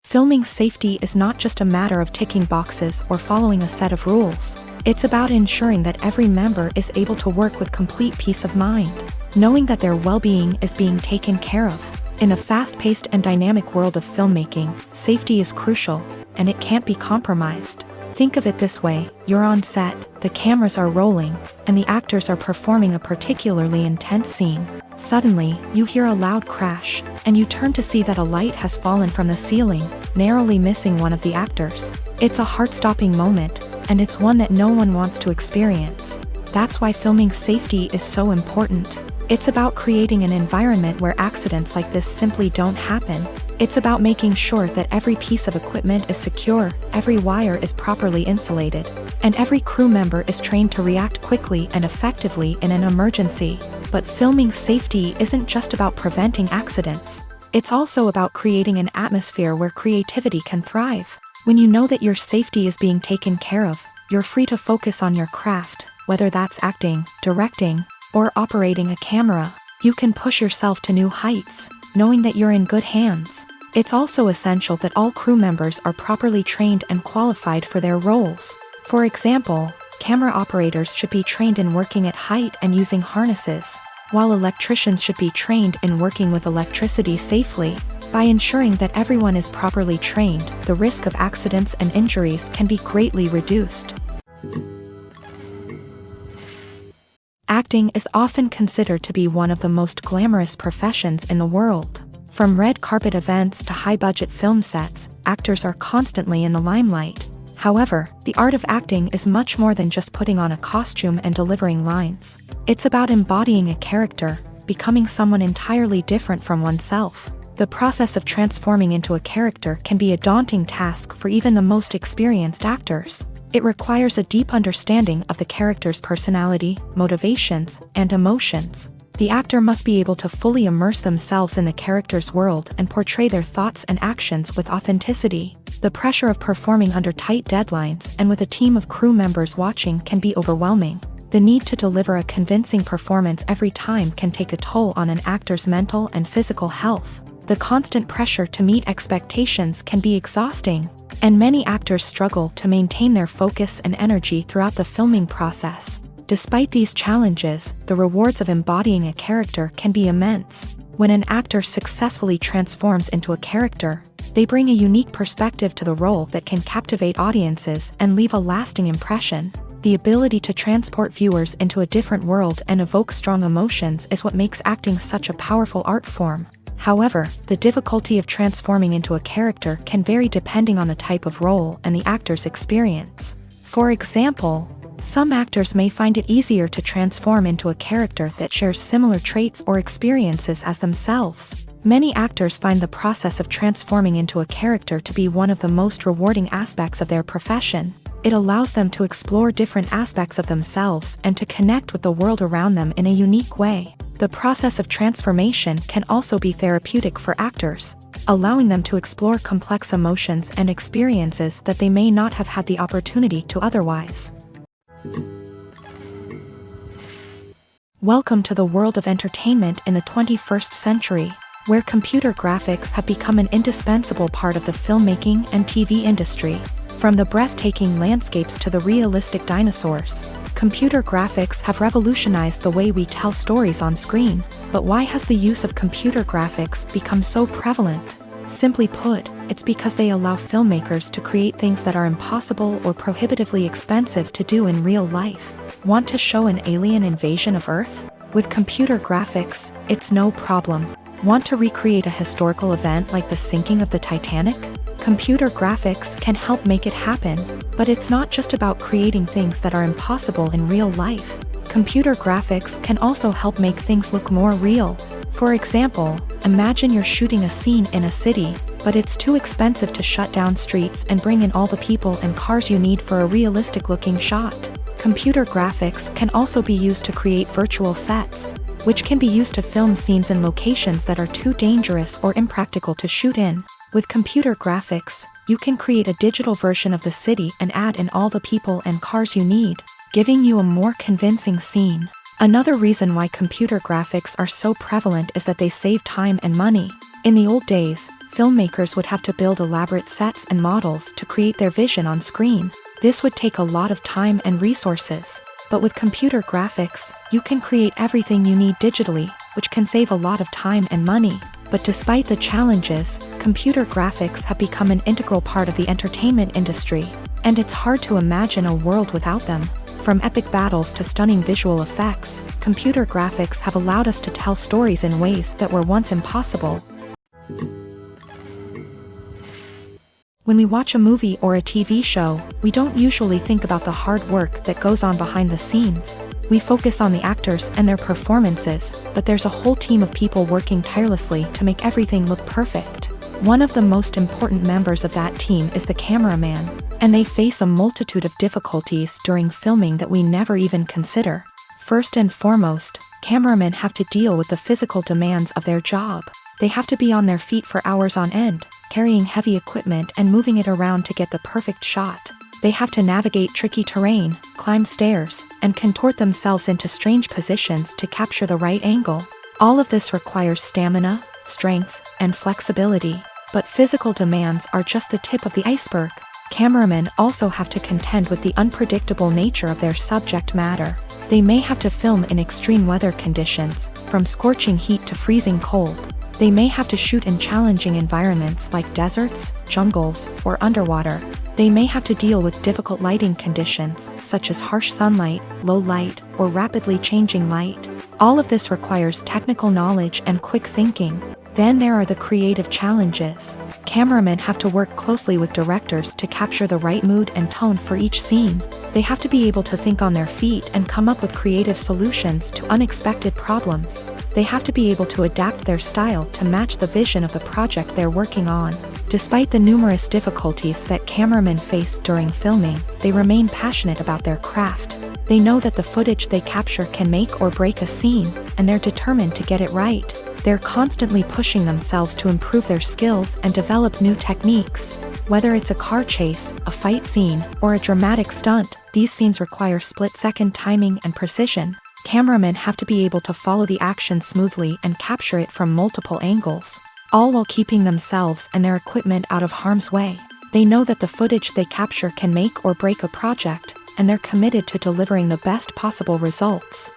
Filming safety is not just a matter of ticking boxes or following a set of rules. It's about ensuring that every member is able to work with complete peace of mind, knowing that their well-being is being taken care of. In a fast-paced and dynamic world of filmmaking, safety is crucial, and it can't be compromised. Think of it this way: you're on set, the cameras are rolling, and the actors are performing a particularly intense scene. Suddenly, you hear a loud crash, and you turn to see that a light has fallen from the ceiling, narrowly missing one of the actors. It's a heart-stopping moment, and it's one that no one wants to experience. That's why filming safety is so important. It's about creating an environment where accidents like this simply don't happen. It's about making sure that every piece of equipment is secure, every wire is properly insulated, and every crew member is trained to react quickly and effectively in an emergency. But filming safety isn't just about preventing accidents. It's also about creating an atmosphere where creativity can thrive. When you know that your safety is being taken care of, you're free to focus on your craft, whether that's acting, directing, or operating a camera. You can push yourself to new heights, knowing that you're in good hands. It's also essential that all crew members are properly trained and qualified for their roles. For example, camera operators should be trained in working at height and using harnesses, while electricians should be trained in working with electricity safely. By ensuring that everyone is properly trained, the risk of accidents and injuries can be greatly reduced. Acting is often considered to be one of the most glamorous professions in the world. From red carpet events to high-budget film sets, actors are constantly in the limelight. However, the art of acting is much more than just putting on a costume and delivering lines. It's about embodying a character, becoming someone entirely different from oneself. The process of transforming into a character can be a daunting task for even the most experienced actors. It requires a deep understanding of the character's personality, motivations, and emotions. The actor must be able to fully immerse themselves in the character's world and portray their thoughts and actions with authenticity. The pressure of performing under tight deadlines and with a team of crew members watching can be overwhelming. The need to deliver a convincing performance every time can take a toll on an actor's mental and physical health. The constant pressure to meet expectations can be exhausting, and many actors struggle to maintain their focus and energy throughout the filming process. Despite these challenges, the rewards of embodying a character can be immense. When an actor successfully transforms into a character, they bring a unique perspective to the role that can captivate audiences and leave a lasting impression. The ability to transport viewers into a different world and evoke strong emotions is what makes acting such a powerful art form. However, the difficulty of transforming into a character can vary depending on the type of role and the actor's experience. For example, some actors may find it easier to transform into a character that shares similar traits or experiences as themselves. Many actors find the process of transforming into a character to be one of the most rewarding aspects of their profession. It allows them to explore different aspects of themselves and to connect with the world around them in a unique way. The process of transformation can also be therapeutic for actors, allowing them to explore complex emotions and experiences that they may not have had the opportunity to otherwise. Welcome to the world of entertainment in the 21st century, where computer graphics have become an indispensable part of the filmmaking and TV industry. From the breathtaking landscapes to the realistic dinosaurs, computer graphics have revolutionized the way we tell stories on screen. But why has the use of computer graphics become so prevalent? Simply put, it's because they allow filmmakers to create things that are impossible or prohibitively expensive to do in real life. Want to show an alien invasion of Earth? With computer graphics, it's no problem. Want to recreate a historical event like the sinking of the Titanic? Computer graphics can help make it happen, but it's not just about creating things that are impossible in real life. Computer graphics can also help make things look more real. For example, imagine you're shooting a scene in a city, but it's too expensive to shut down streets and bring in all the people and cars you need for a realistic-looking shot. Computer graphics can also be used to create virtual sets, which can be used to film scenes in locations that are too dangerous or impractical to shoot in. With computer graphics, you can create a digital version of the city and add in all the people and cars you need, giving you a more convincing scene. Another reason why computer graphics are so prevalent is that they save time and money. In the old days, filmmakers would have to build elaborate sets and models to create their vision on screen. This would take a lot of time and resources. But with computer graphics, you can create everything you need digitally, which can save a lot of time and money. But despite the challenges, computer graphics have become an integral part of the entertainment industry, and it's hard to imagine a world without them. From epic battles to stunning visual effects, computer graphics have allowed us to tell stories in ways that were once impossible. When we watch a movie or a TV show, we don't usually think about the hard work that goes on behind the scenes. We focus on the actors and their performances, but there's a whole team of people working tirelessly to make everything look perfect. One of the most important members of that team is the cameraman, and they face a multitude of difficulties during filming that we never even consider. First and foremost, cameramen have to deal with the physical demands of their job. They have to be on their feet for hours on end, carrying heavy equipment and moving it around to get the perfect shot. They have to navigate tricky terrain, climb stairs, and contort themselves into strange positions to capture the right angle. All of this requires stamina, strength, and flexibility. But physical demands are just the tip of the iceberg. Cameramen also have to contend with the unpredictable nature of their subject matter. They may have to film in extreme weather conditions, from scorching heat to freezing cold. They may have to shoot in challenging environments like deserts, jungles, or underwater. They may have to deal with difficult lighting conditions, such as harsh sunlight, low light, or rapidly changing light. All of this requires technical knowledge and quick thinking. Then there are the creative challenges. Cameramen have to work closely with directors to capture the right mood and tone for each scene. They have to be able to think on their feet and come up with creative solutions to unexpected problems. They have to be able to adapt their style to match the vision of the project they're working on. Despite the numerous difficulties that cameramen face during filming, they remain passionate about their craft. They know that the footage they capture can make or break a scene, and they're determined to get it right. They're constantly pushing themselves to improve their skills and develop new techniques. Whether it's a car chase, a fight scene, or a dramatic stunt, these scenes require split-second timing and precision. Cameramen have to be able to follow the action smoothly and capture it from multiple angles, all while keeping themselves and their equipment out of harm's way. They know that the footage they capture can make or break a project, and they're committed to delivering the best possible results.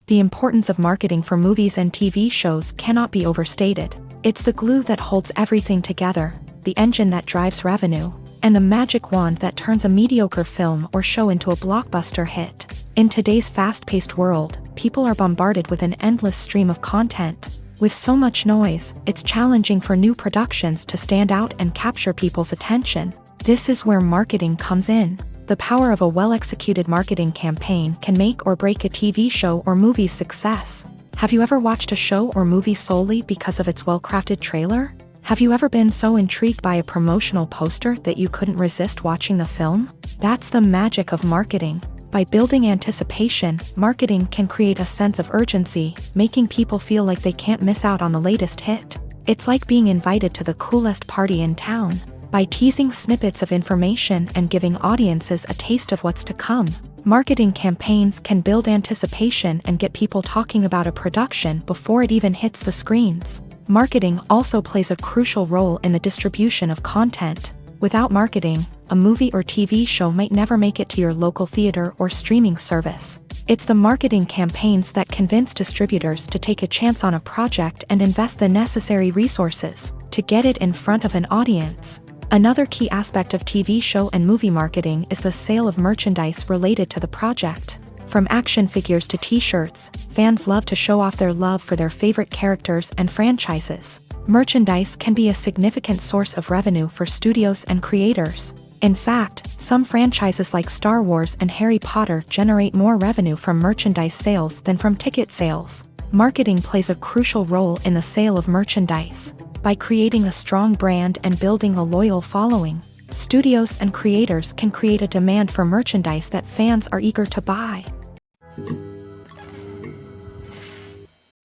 The importance of marketing for movies and TV shows cannot be overstated. It's the glue that holds everything together, the engine that drives revenue, and the magic wand that turns a mediocre film or show into a blockbuster hit. In today's fast-paced world, people are bombarded with an endless stream of content. With so much noise, it's challenging for new productions to stand out and capture people's attention. This is where marketing comes in. The power of a well-executed marketing campaign can make or break a TV show or movie's success. Have you ever watched a show or movie solely because of its well-crafted trailer? Have you ever been so intrigued by a promotional poster that you couldn't resist watching the film? That's the magic of marketing. By building anticipation, marketing can create a sense of urgency, making people feel like they can't miss out on the latest hit. It's like being invited to the coolest party in town. By teasing snippets of information and giving audiences a taste of what's to come, marketing campaigns can build anticipation and get people talking about a production before it even hits the screens. Marketing also plays a crucial role in the distribution of content. Without marketing, a movie or TV show might never make it to your local theater or streaming service. It's the marketing campaigns that convince distributors to take a chance on a project and invest the necessary resources to get it in front of an audience. Another key aspect of TV show and movie marketing is the sale of merchandise related to the project. From action figures to t-shirts, fans love to show off their love for their favorite characters and franchises. Merchandise can be a significant source of revenue for studios and creators. In fact, some franchises like Star Wars and Harry Potter generate more revenue from merchandise sales than from ticket sales. Marketing plays a crucial role in the sale of merchandise. By creating a strong brand and building a loyal following, studios and creators can create a demand for merchandise that fans are eager to buy.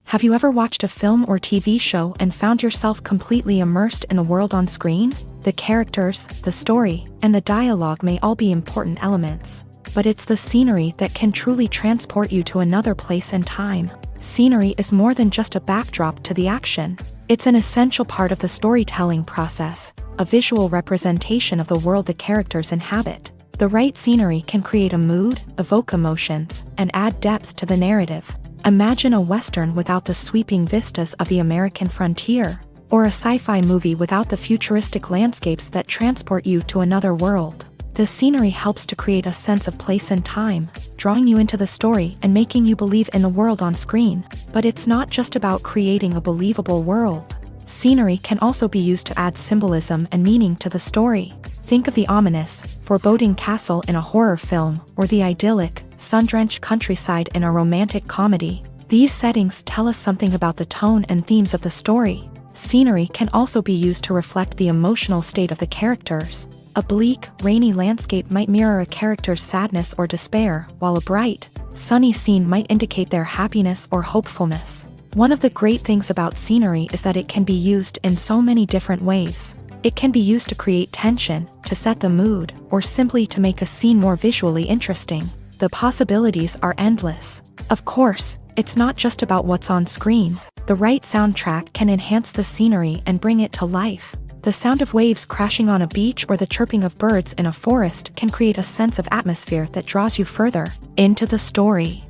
Have you ever watched a film or TV show and found yourself completely immersed in the world on screen? The characters, the story, and the dialogue may all be important elements, but it's the scenery that can truly transport you to another place and time. Scenery is more than just a backdrop to the action. It's an essential part of the storytelling process, a visual representation of the world the characters inhabit. The right scenery can create a mood, evoke emotions, and add depth to the narrative. Imagine a Western without the sweeping vistas of the American frontier, or a sci-fi movie without the futuristic landscapes that transport you to another world. The scenery helps to create a sense of place and time, drawing you into the story and making you believe in the world on screen. But it's not just about creating a believable world. Scenery can also be used to add symbolism and meaning to the story. Think of the ominous, foreboding castle in a horror film, or the idyllic, sun-drenched countryside in a romantic comedy. These settings tell us something about the tone and themes of the story. Scenery can also be used to reflect the emotional state of the characters. A bleak, rainy landscape might mirror a character's sadness or despair, while a bright, sunny scene might indicate their happiness or hopefulness. One of the great things about scenery is that it can be used in so many different ways. It can be used to create tension, to set the mood, or simply to make a scene more visually interesting. The possibilities are endless. Of course, it's not just about what's on screen. The right soundtrack can enhance the scenery and bring it to life. The sound of waves crashing on a beach or the chirping of birds in a forest can create a sense of atmosphere that draws you further into the story.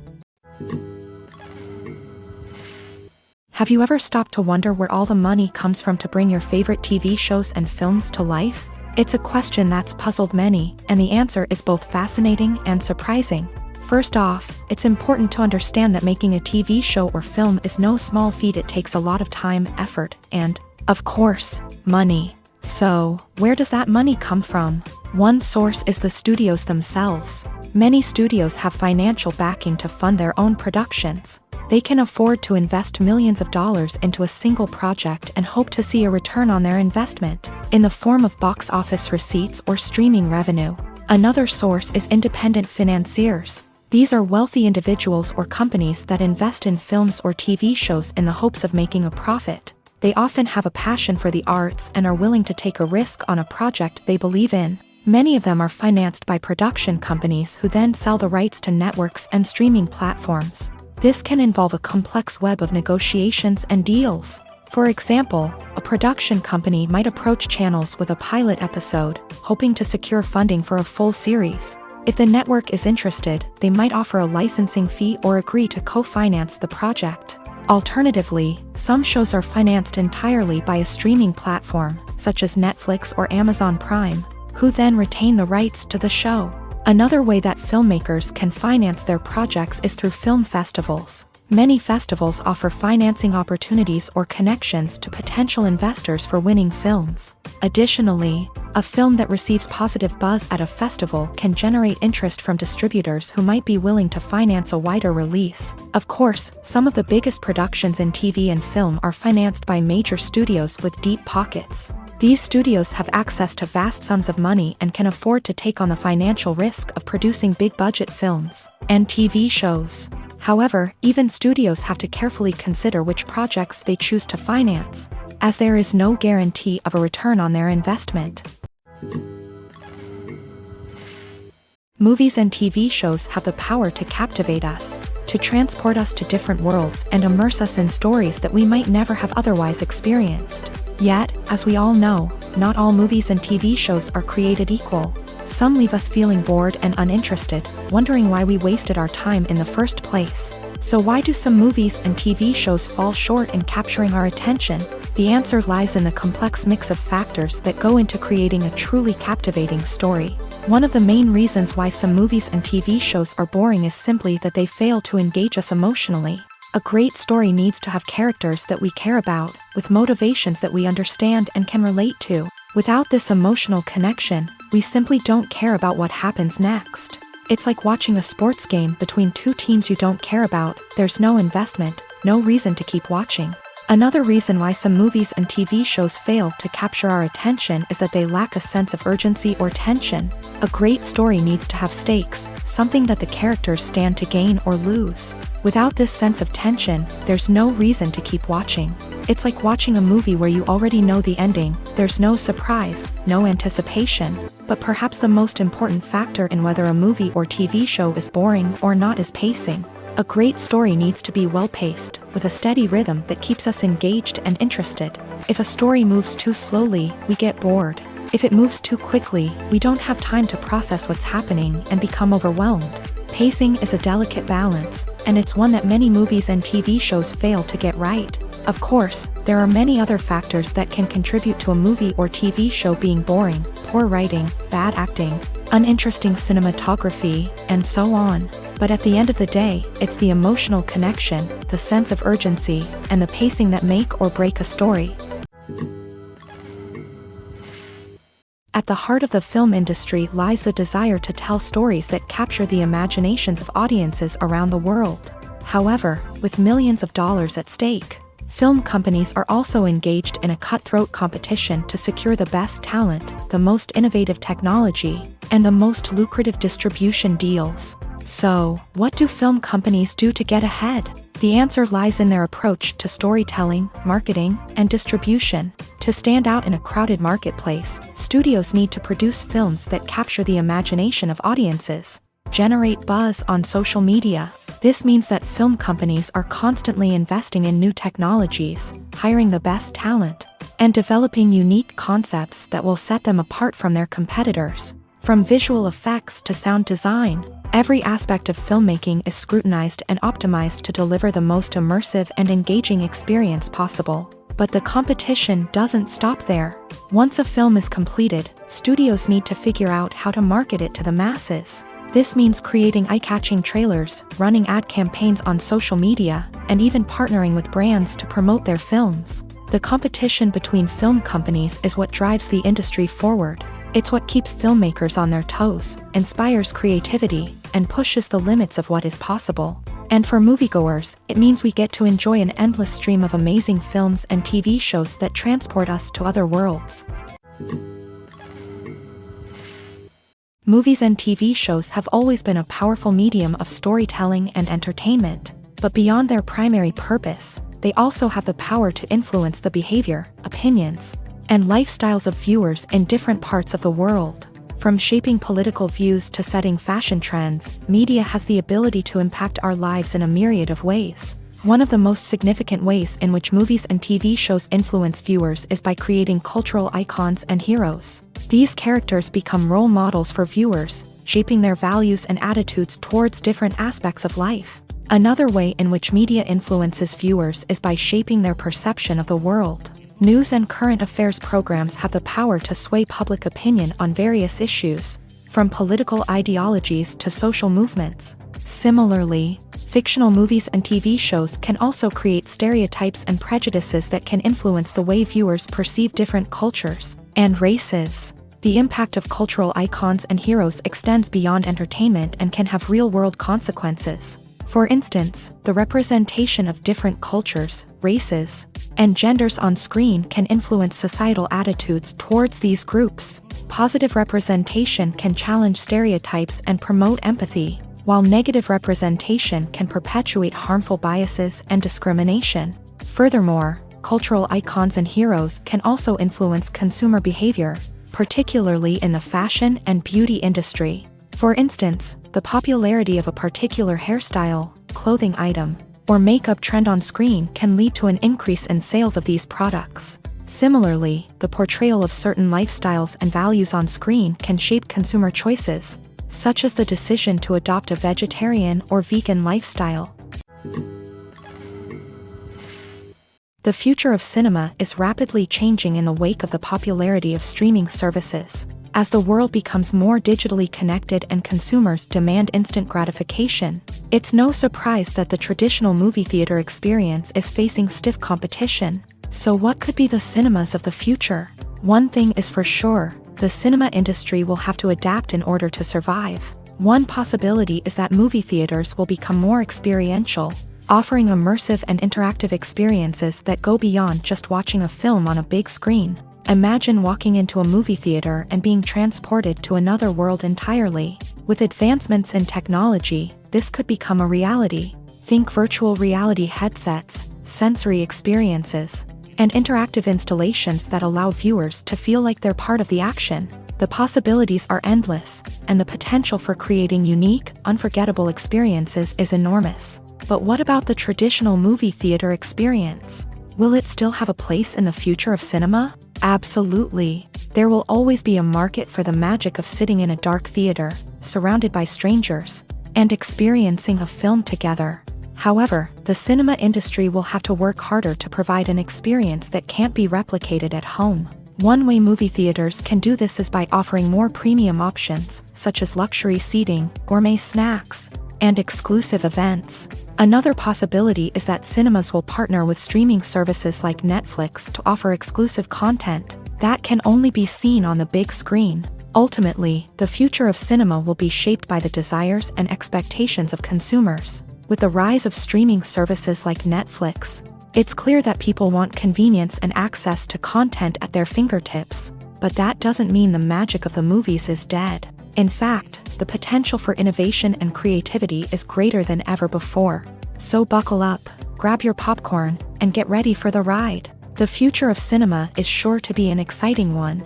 Have you ever stopped to wonder where all the money comes from to bring your favorite TV shows and films to life? It's a question that's puzzled many, and the answer is both fascinating and surprising. First off, it's important to understand that making a TV show or film is no small feat. It takes a lot of time, effort, and, of course, money. So, where does that money come from? One source is the studios themselves. Many studios have financial backing to fund their own productions. They can afford to invest millions of dollars into a single project and hope to see a return on their investment, in the form of box office receipts or streaming revenue. Another source is independent financiers. These are wealthy individuals or companies that invest in films or TV shows in the hopes of making a profit. They often have a passion for the arts and are willing to take a risk on a project they believe in. Many of them are financed by production companies who then sell the rights to networks and streaming platforms. This can involve a complex web of negotiations and deals. For example, a production company might approach channels with a pilot episode, hoping to secure funding for a full series. If the network is interested, they might offer a licensing fee or agree to co-finance the project. Alternatively, some shows are financed entirely by a streaming platform, such as Netflix or Amazon Prime, who then retain the rights to the show. Another way that filmmakers can finance their projects is through film festivals. Many festivals offer financing opportunities or connections to potential investors for winning films. Additionally, a film that receives positive buzz at a festival can generate interest from distributors who might be willing to finance a wider release. Of course, some of the biggest productions in TV and film are financed by major studios with deep pockets. These studios have access to vast sums of money and can afford to take on the financial risk of producing big-budget films and TV shows. However, even studios have to carefully consider which projects they choose to finance, as there is no guarantee of a return on their investment. Movies and TV shows have the power to captivate us, to transport us to different worlds and immerse us in stories that we might never have otherwise experienced. Yet, as we all know, not all movies and TV shows are created equal. Some leave us feeling bored and uninterested, wondering why we wasted our time in the first place. So why do some movies and TV shows fall short in capturing our attention? The answer lies in the complex mix of factors that go into creating a truly captivating story. One of the main reasons why some movies and TV shows are boring is simply that they fail to engage us emotionally. A great story needs to have characters that we care about, with motivations that we understand and can relate to. Without this emotional connection, we simply don't care about what happens next. It's like watching a sports game between two teams you don't care about. There's no investment, no reason to keep watching. Another reason why some movies and TV shows fail to capture our attention is that they lack a sense of urgency or tension. A great story needs to have stakes, something that the characters stand to gain or lose. Without this sense of tension, there's no reason to keep watching. It's like watching a movie where you already know the ending. There's no surprise, no anticipation. But perhaps the most important factor in whether a movie or TV show is boring or not is pacing. A great story needs to be well-paced, with a steady rhythm that keeps us engaged and interested. If a story moves too slowly, we get bored. If it moves too quickly, we don't have time to process what's happening and become overwhelmed. Pacing is a delicate balance, and it's one that many movies and TV shows fail to get right. Of course, there are many other factors that can contribute to a movie or TV show being boring: poor writing, bad acting, uninteresting cinematography, and so on. But at the end of the day, it's the emotional connection, the sense of urgency, and the pacing that make or break a story. At the heart of the film industry lies the desire to tell stories that capture the imaginations of audiences around the world. However, with millions of dollars at stake, film companies are also engaged in a cutthroat competition to secure the best talent, the most innovative technology, and the most lucrative distribution deals. So, what do film companies do to get ahead? The answer lies in their approach to storytelling, marketing, and distribution. To stand out in a crowded marketplace, studios need to produce films that capture the imagination of audiences, generate buzz on social media. This means that film companies are constantly investing in new technologies, hiring the best talent, and developing unique concepts that will set them apart from their competitors. From visual effects to sound design, Every aspect of filmmaking is scrutinized and optimized to deliver the most immersive and engaging experience possible. But the competition doesn't stop there. Once a film is completed, studios need to figure out how to market it to the masses. This means creating eye-catching trailers, running ad campaigns on social media, and even partnering with brands to promote their films. The competition between film companies is what drives the industry forward. It's what keeps filmmakers on their toes, inspires creativity, and pushes the limits of what is possible. And for moviegoers, it means we get to enjoy an endless stream of amazing films and TV shows that transport us to other worlds. Movies and TV shows have always been a powerful medium of storytelling and entertainment, but beyond their primary purpose, they also have the power to influence the behavior, opinions, and lifestyles of viewers in different parts of the world. From shaping political views to setting fashion trends, media has the ability to impact our lives in a myriad of ways. One of the most significant ways in which movies and TV shows influence viewers is by creating cultural icons and heroes. These characters become role models for viewers, shaping their values and attitudes towards different aspects of life. Another way in which media influences viewers is by shaping their perception of the world. News and current affairs programs have the power to sway public opinion on various issues, from political ideologies to social movements. Similarly, fictional movies and TV shows can also create stereotypes and prejudices that can influence the way viewers perceive different cultures and races. The impact of cultural icons and heroes extends beyond entertainment and can have real-world consequences. For instance, the representation of different cultures, races, and genders on screen can influence societal attitudes towards these groups. Positive representation can challenge stereotypes and promote empathy, while negative representation can perpetuate harmful biases and discrimination. Furthermore, cultural icons and heroes can also influence consumer behavior, particularly in the fashion and beauty industry. For instance, the popularity of a particular hairstyle, clothing item, or makeup trend on screen can lead to an increase in sales of these products. Similarly, the portrayal of certain lifestyles and values on screen can shape consumer choices, such as the decision to adopt a vegetarian or vegan lifestyle. The future of cinema is rapidly changing in the wake of the popularity of streaming services. As the world becomes more digitally connected and consumers demand instant gratification, it's no surprise that the traditional movie theater experience is facing stiff competition. So what could be the cinemas of the future? One thing is for sure, the cinema industry will have to adapt in order to survive. One possibility is that movie theaters will become more experiential, offering immersive and interactive experiences that go beyond just watching a film on a big screen. Imagine walking into a movie theater and being transported to another world entirely. With advancements in technology, this could become a reality. Think virtual reality headsets, sensory experiences, and interactive installations that allow viewers to feel like they're part of the action. The possibilities are endless, and the potential for creating unique, unforgettable experiences is enormous. But what about the traditional movie theater experience? Will it still have a place in the future of cinema? Absolutely. There will always be a market for the magic of sitting in a dark theater, surrounded by strangers, and experiencing a film together. However, the cinema industry will have to work harder to provide an experience that can't be replicated at home. One way movie theaters can do this is by offering more premium options, such as luxury seating, gourmet snacks, and exclusive events. Another possibility is that cinemas will partner with streaming services like Netflix to offer exclusive content that can only be seen on the big screen. Ultimately, the future of cinema will be shaped by the desires and expectations of consumers. With the rise of streaming services like Netflix, it's clear that people want convenience and access to content at their fingertips. But that doesn't mean the magic of the movies is dead. In fact, the potential for innovation and creativity is greater than ever before. So buckle up, grab your popcorn, and get ready for the ride. The future of cinema is sure to be an exciting one.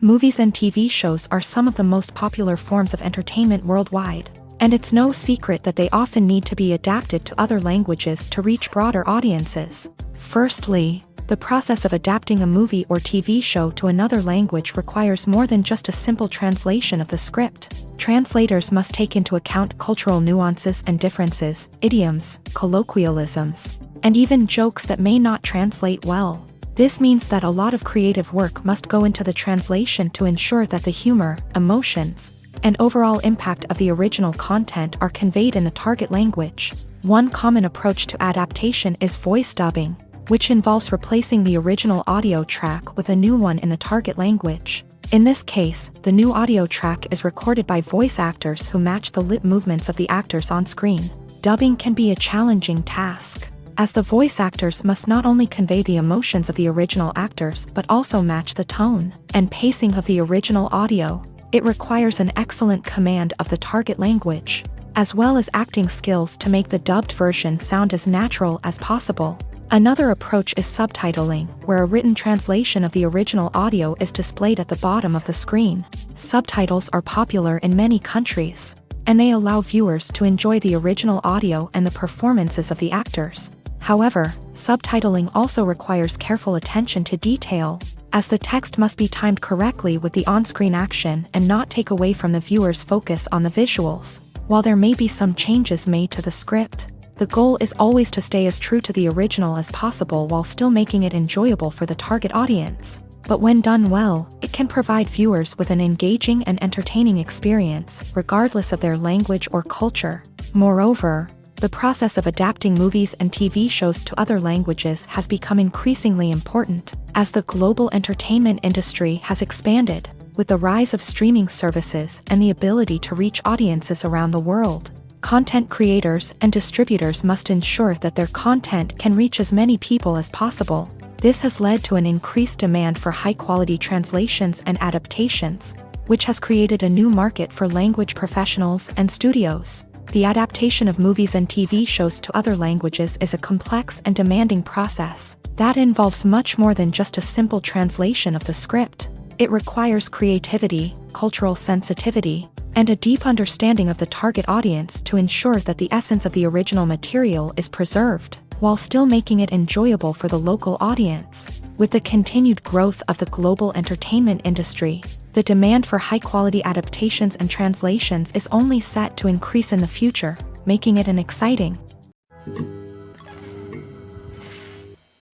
Movies and TV shows are some of the most popular forms of entertainment worldwide, and it's no secret that they often need to be adapted to other languages to reach broader audiences. Firstly, The process of adapting a movie or TV show to another language requires more than just a simple translation of the script. Translators must take into account cultural nuances and differences, idioms, colloquialisms, and even jokes that may not translate well. This means that a lot of creative work must go into the translation to ensure that the humor, emotions, and overall impact of the original content are conveyed in the target language. One common approach to adaptation is voice dubbing, which involves replacing the original audio track with a new one in the target language. In this case, the new audio track is recorded by voice actors who match the lip movements of the actors on screen. Dubbing can be a challenging task, as the voice actors must not only convey the emotions of the original actors but also match the tone and pacing of the original audio. It requires an excellent command of the target language, as well as acting skills to make the dubbed version sound as natural as possible. Another approach is subtitling, where a written translation of the original audio is displayed at the bottom of the screen. Subtitles are popular in many countries, and they allow viewers to enjoy the original audio and the performances of the actors. However, subtitling also requires careful attention to detail, as the text must be timed correctly with the on-screen action and not take away from the viewer's focus on the visuals. While there may be some changes made to the script, the goal is always to stay as true to the original as possible while still making it enjoyable for the target audience. But when done well, it can provide viewers with an engaging and entertaining experience, regardless of their language or culture. Moreover, the process of adapting movies and TV shows to other languages has become increasingly important, as the global entertainment industry has expanded, with the rise of streaming services and the ability to reach audiences around the world. Content creators and distributors must ensure that their content can reach as many people as possible. This has led to an increased demand for high-quality translations and adaptations, which has created a new market for language professionals and studios. The adaptation of movies and TV shows to other languages is a complex and demanding process that involves much more than just a simple translation of the script. It requires creativity, cultural sensitivity, and a deep understanding of the target audience to ensure that the essence of the original material is preserved, while still making it enjoyable for the local audience. With the continued growth of the global entertainment industry, the demand for high-quality adaptations and translations is only set to increase in the future, making it an exciting.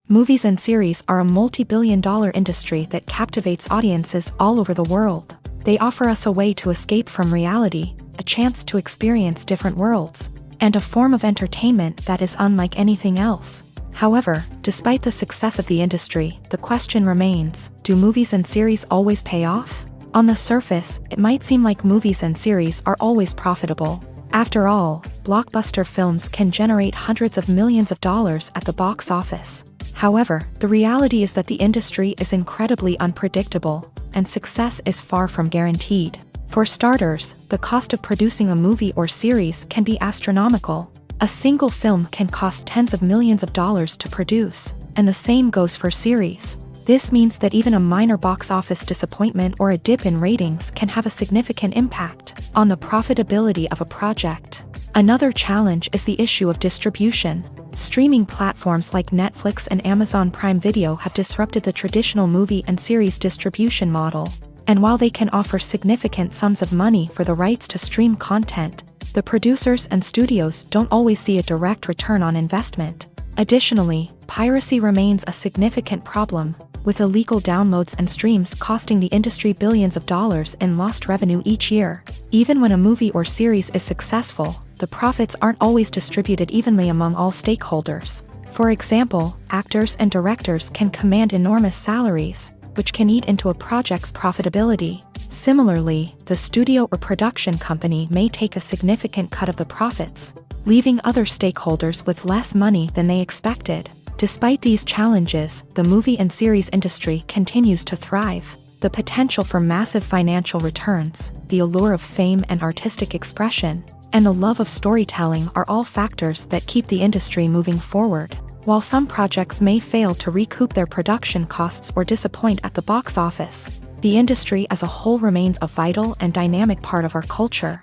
Movies and series are a multi-billion-dollar industry that captivates audiences all over the world. They offer us a way to escape from reality, a chance to experience different worlds, and a form of entertainment that is unlike anything else. However, despite the success of the industry, the question remains, do movies and series always pay off? On the surface, it might seem like movies and series are always profitable. After all, blockbuster films can generate hundreds of millions of dollars at the box office. However, the reality is that the industry is incredibly unpredictable, and success is far from guaranteed. For starters, the cost of producing a movie or series can be astronomical. A single film can cost tens of millions of dollars to produce, and the same goes for series. This means that even a minor box office disappointment or a dip in ratings can have a significant impact on the profitability of a project. Another challenge is the issue of distribution. Streaming platforms like Netflix and Amazon Prime Video have disrupted the traditional movie and series distribution model. And while they can offer significant sums of money for the rights to stream content, the producers and studios don't always see a direct return on investment. Additionally, piracy remains a significant problem, with illegal downloads and streams costing the industry billions of dollars in lost revenue each year. Even when a movie or series is successful, the profits aren't always distributed evenly among all stakeholders. For example, actors and directors can command enormous salaries, which can eat into a project's profitability. Similarly, the studio or production company may take a significant cut of the profits, leaving other stakeholders with less money than they expected. Despite these challenges, the movie and series industry continues to thrive. The potential for massive financial returns, the allure of fame and artistic expression, and the love of storytelling are all factors that keep the industry moving forward. While some projects may fail to recoup their production costs or disappoint at the box office, the industry as a whole remains a vital and dynamic part of our culture.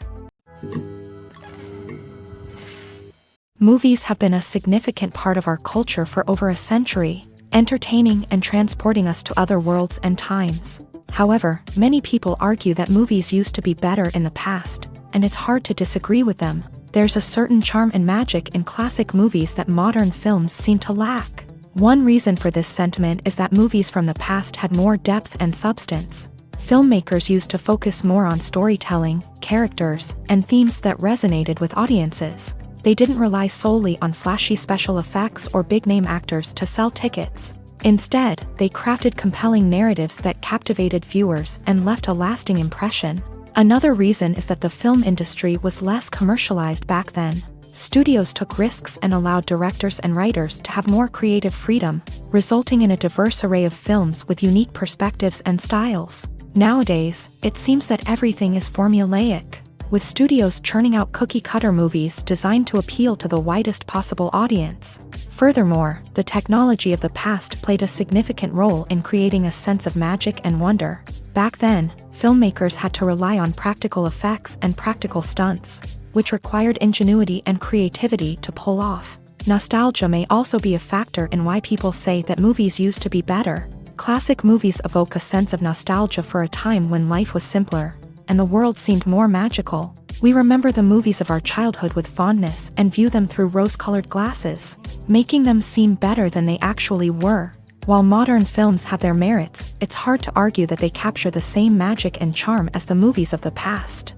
Movies have been a significant part of our culture for over a century, entertaining and transporting us to other worlds and times. However, many people argue that movies used to be better in the past, and it's hard to disagree with them. There's a certain charm and magic in classic movies that modern films seem to lack. One reason for this sentiment is that movies from the past had more depth and substance. Filmmakers used to focus more on storytelling, characters, and themes that resonated with audiences. They didn't rely solely on flashy special effects or big-name actors to sell tickets. Instead, they crafted compelling narratives that captivated viewers and left a lasting impression. Another reason is that the film industry was less commercialized back then. Studios took risks and allowed directors and writers to have more creative freedom, resulting in a diverse array of films with unique perspectives and styles. Nowadays, it seems that everything is formulaic, with studios churning out cookie-cutter movies designed to appeal to the widest possible audience. Furthermore, the technology of the past played a significant role in creating a sense of magic and wonder. Back then, filmmakers had to rely on practical effects and practical stunts, which required ingenuity and creativity to pull off. Nostalgia may also be a factor in why people say that movies used to be better. Classic movies evoke a sense of nostalgia for a time when life was simpler, and the world seemed more magical. We remember the movies of our childhood with fondness and view them through rose-colored glasses, making them seem better than they actually were. While modern films have their merits, it's hard to argue that they capture the same magic and charm as the movies of the past.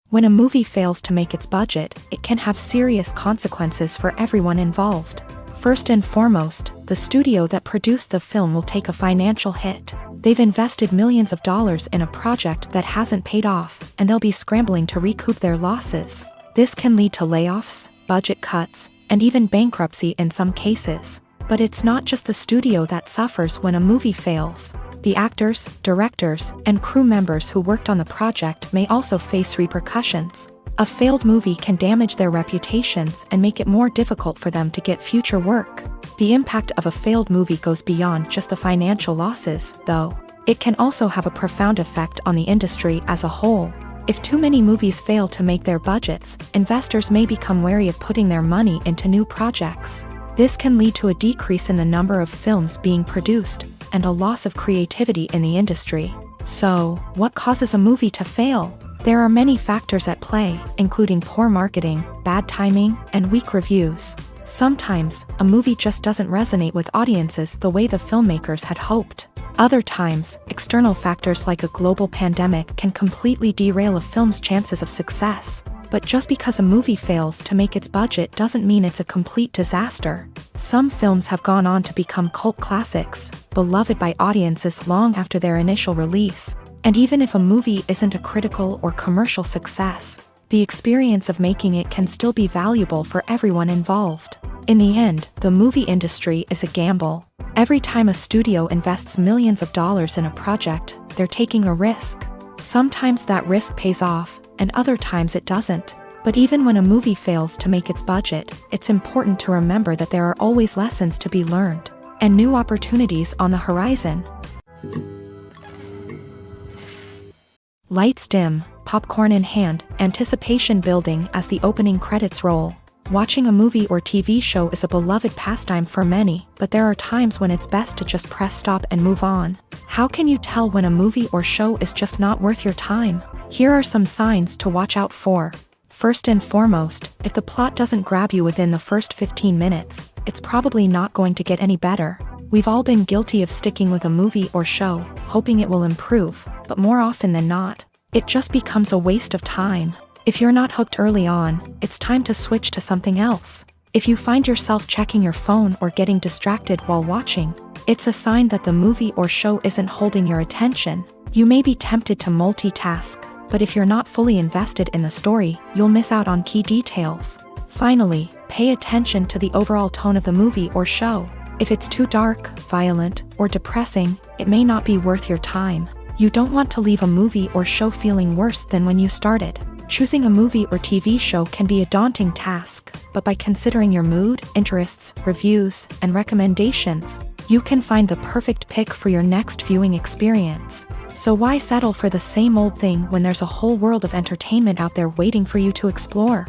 When a movie fails to make its budget, it can have serious consequences for everyone involved. First and foremost, the studio that produced the film will take a financial hit. They've invested millions of dollars in a project that hasn't paid off, and they'll be scrambling to recoup their losses. This can lead to layoffs, budget cuts, and even bankruptcy in some cases. But it's not just the studio that suffers when a movie fails. The actors, directors, and crew members who worked on the project may also face repercussions. A failed movie can damage their reputations and make it more difficult for them to get future work. The impact of a failed movie goes beyond just the financial losses, though. It can also have a profound effect on the industry as a whole. If too many movies fail to make their budgets, investors may become wary of putting their money into new projects. This can lead to a decrease in the number of films being produced, and a loss of creativity in the industry. So, what causes a movie to fail? There are many factors at play, including poor marketing, bad timing, and weak reviews. Sometimes, a movie just doesn't resonate with audiences the way the filmmakers had hoped. Other times, external factors like a global pandemic can completely derail a film's chances of success. But just because a movie fails to make its budget doesn't mean it's a complete disaster. Some films have gone on to become cult classics, beloved by audiences long after their initial release. And even if a movie isn't a critical or commercial success, the experience of making it can still be valuable for everyone involved. In the end, the movie industry is a gamble. Every time a studio invests millions of dollars in a project, they're taking a risk. Sometimes that risk pays off, and other times it doesn't. But even when a movie fails to make its budget, it's important to remember that there are always lessons to be learned, and new opportunities on the horizon. Lights dim, popcorn in hand, anticipation building as the opening credits roll. Watching a movie or TV show is a beloved pastime for many, but there are times when it's best to just press stop and move on. How can you tell when a movie or show is just not worth your time? Here are some signs to watch out for. First and foremost, if the plot doesn't grab you within the first 15 minutes, it's probably not going to get any better. We've all been guilty of sticking with a movie or show, hoping it will improve, but more often than not, it just becomes a waste of time. If you're not hooked early on, it's time to switch to something else. If you find yourself checking your phone or getting distracted while watching, it's a sign that the movie or show isn't holding your attention. You may be tempted to multitask, but if you're not fully invested in the story, you'll miss out on key details. Finally, pay attention to the overall tone of the movie or show. If it's too dark, violent, or depressing, it may not be worth your time. You don't want to leave a movie or show feeling worse than when you started. Choosing a movie or TV show can be a daunting task, but by considering your mood, interests, reviews, and recommendations, you can find the perfect pick for your next viewing experience. So why settle for the same old thing when there's a whole world of entertainment out there waiting for you to explore?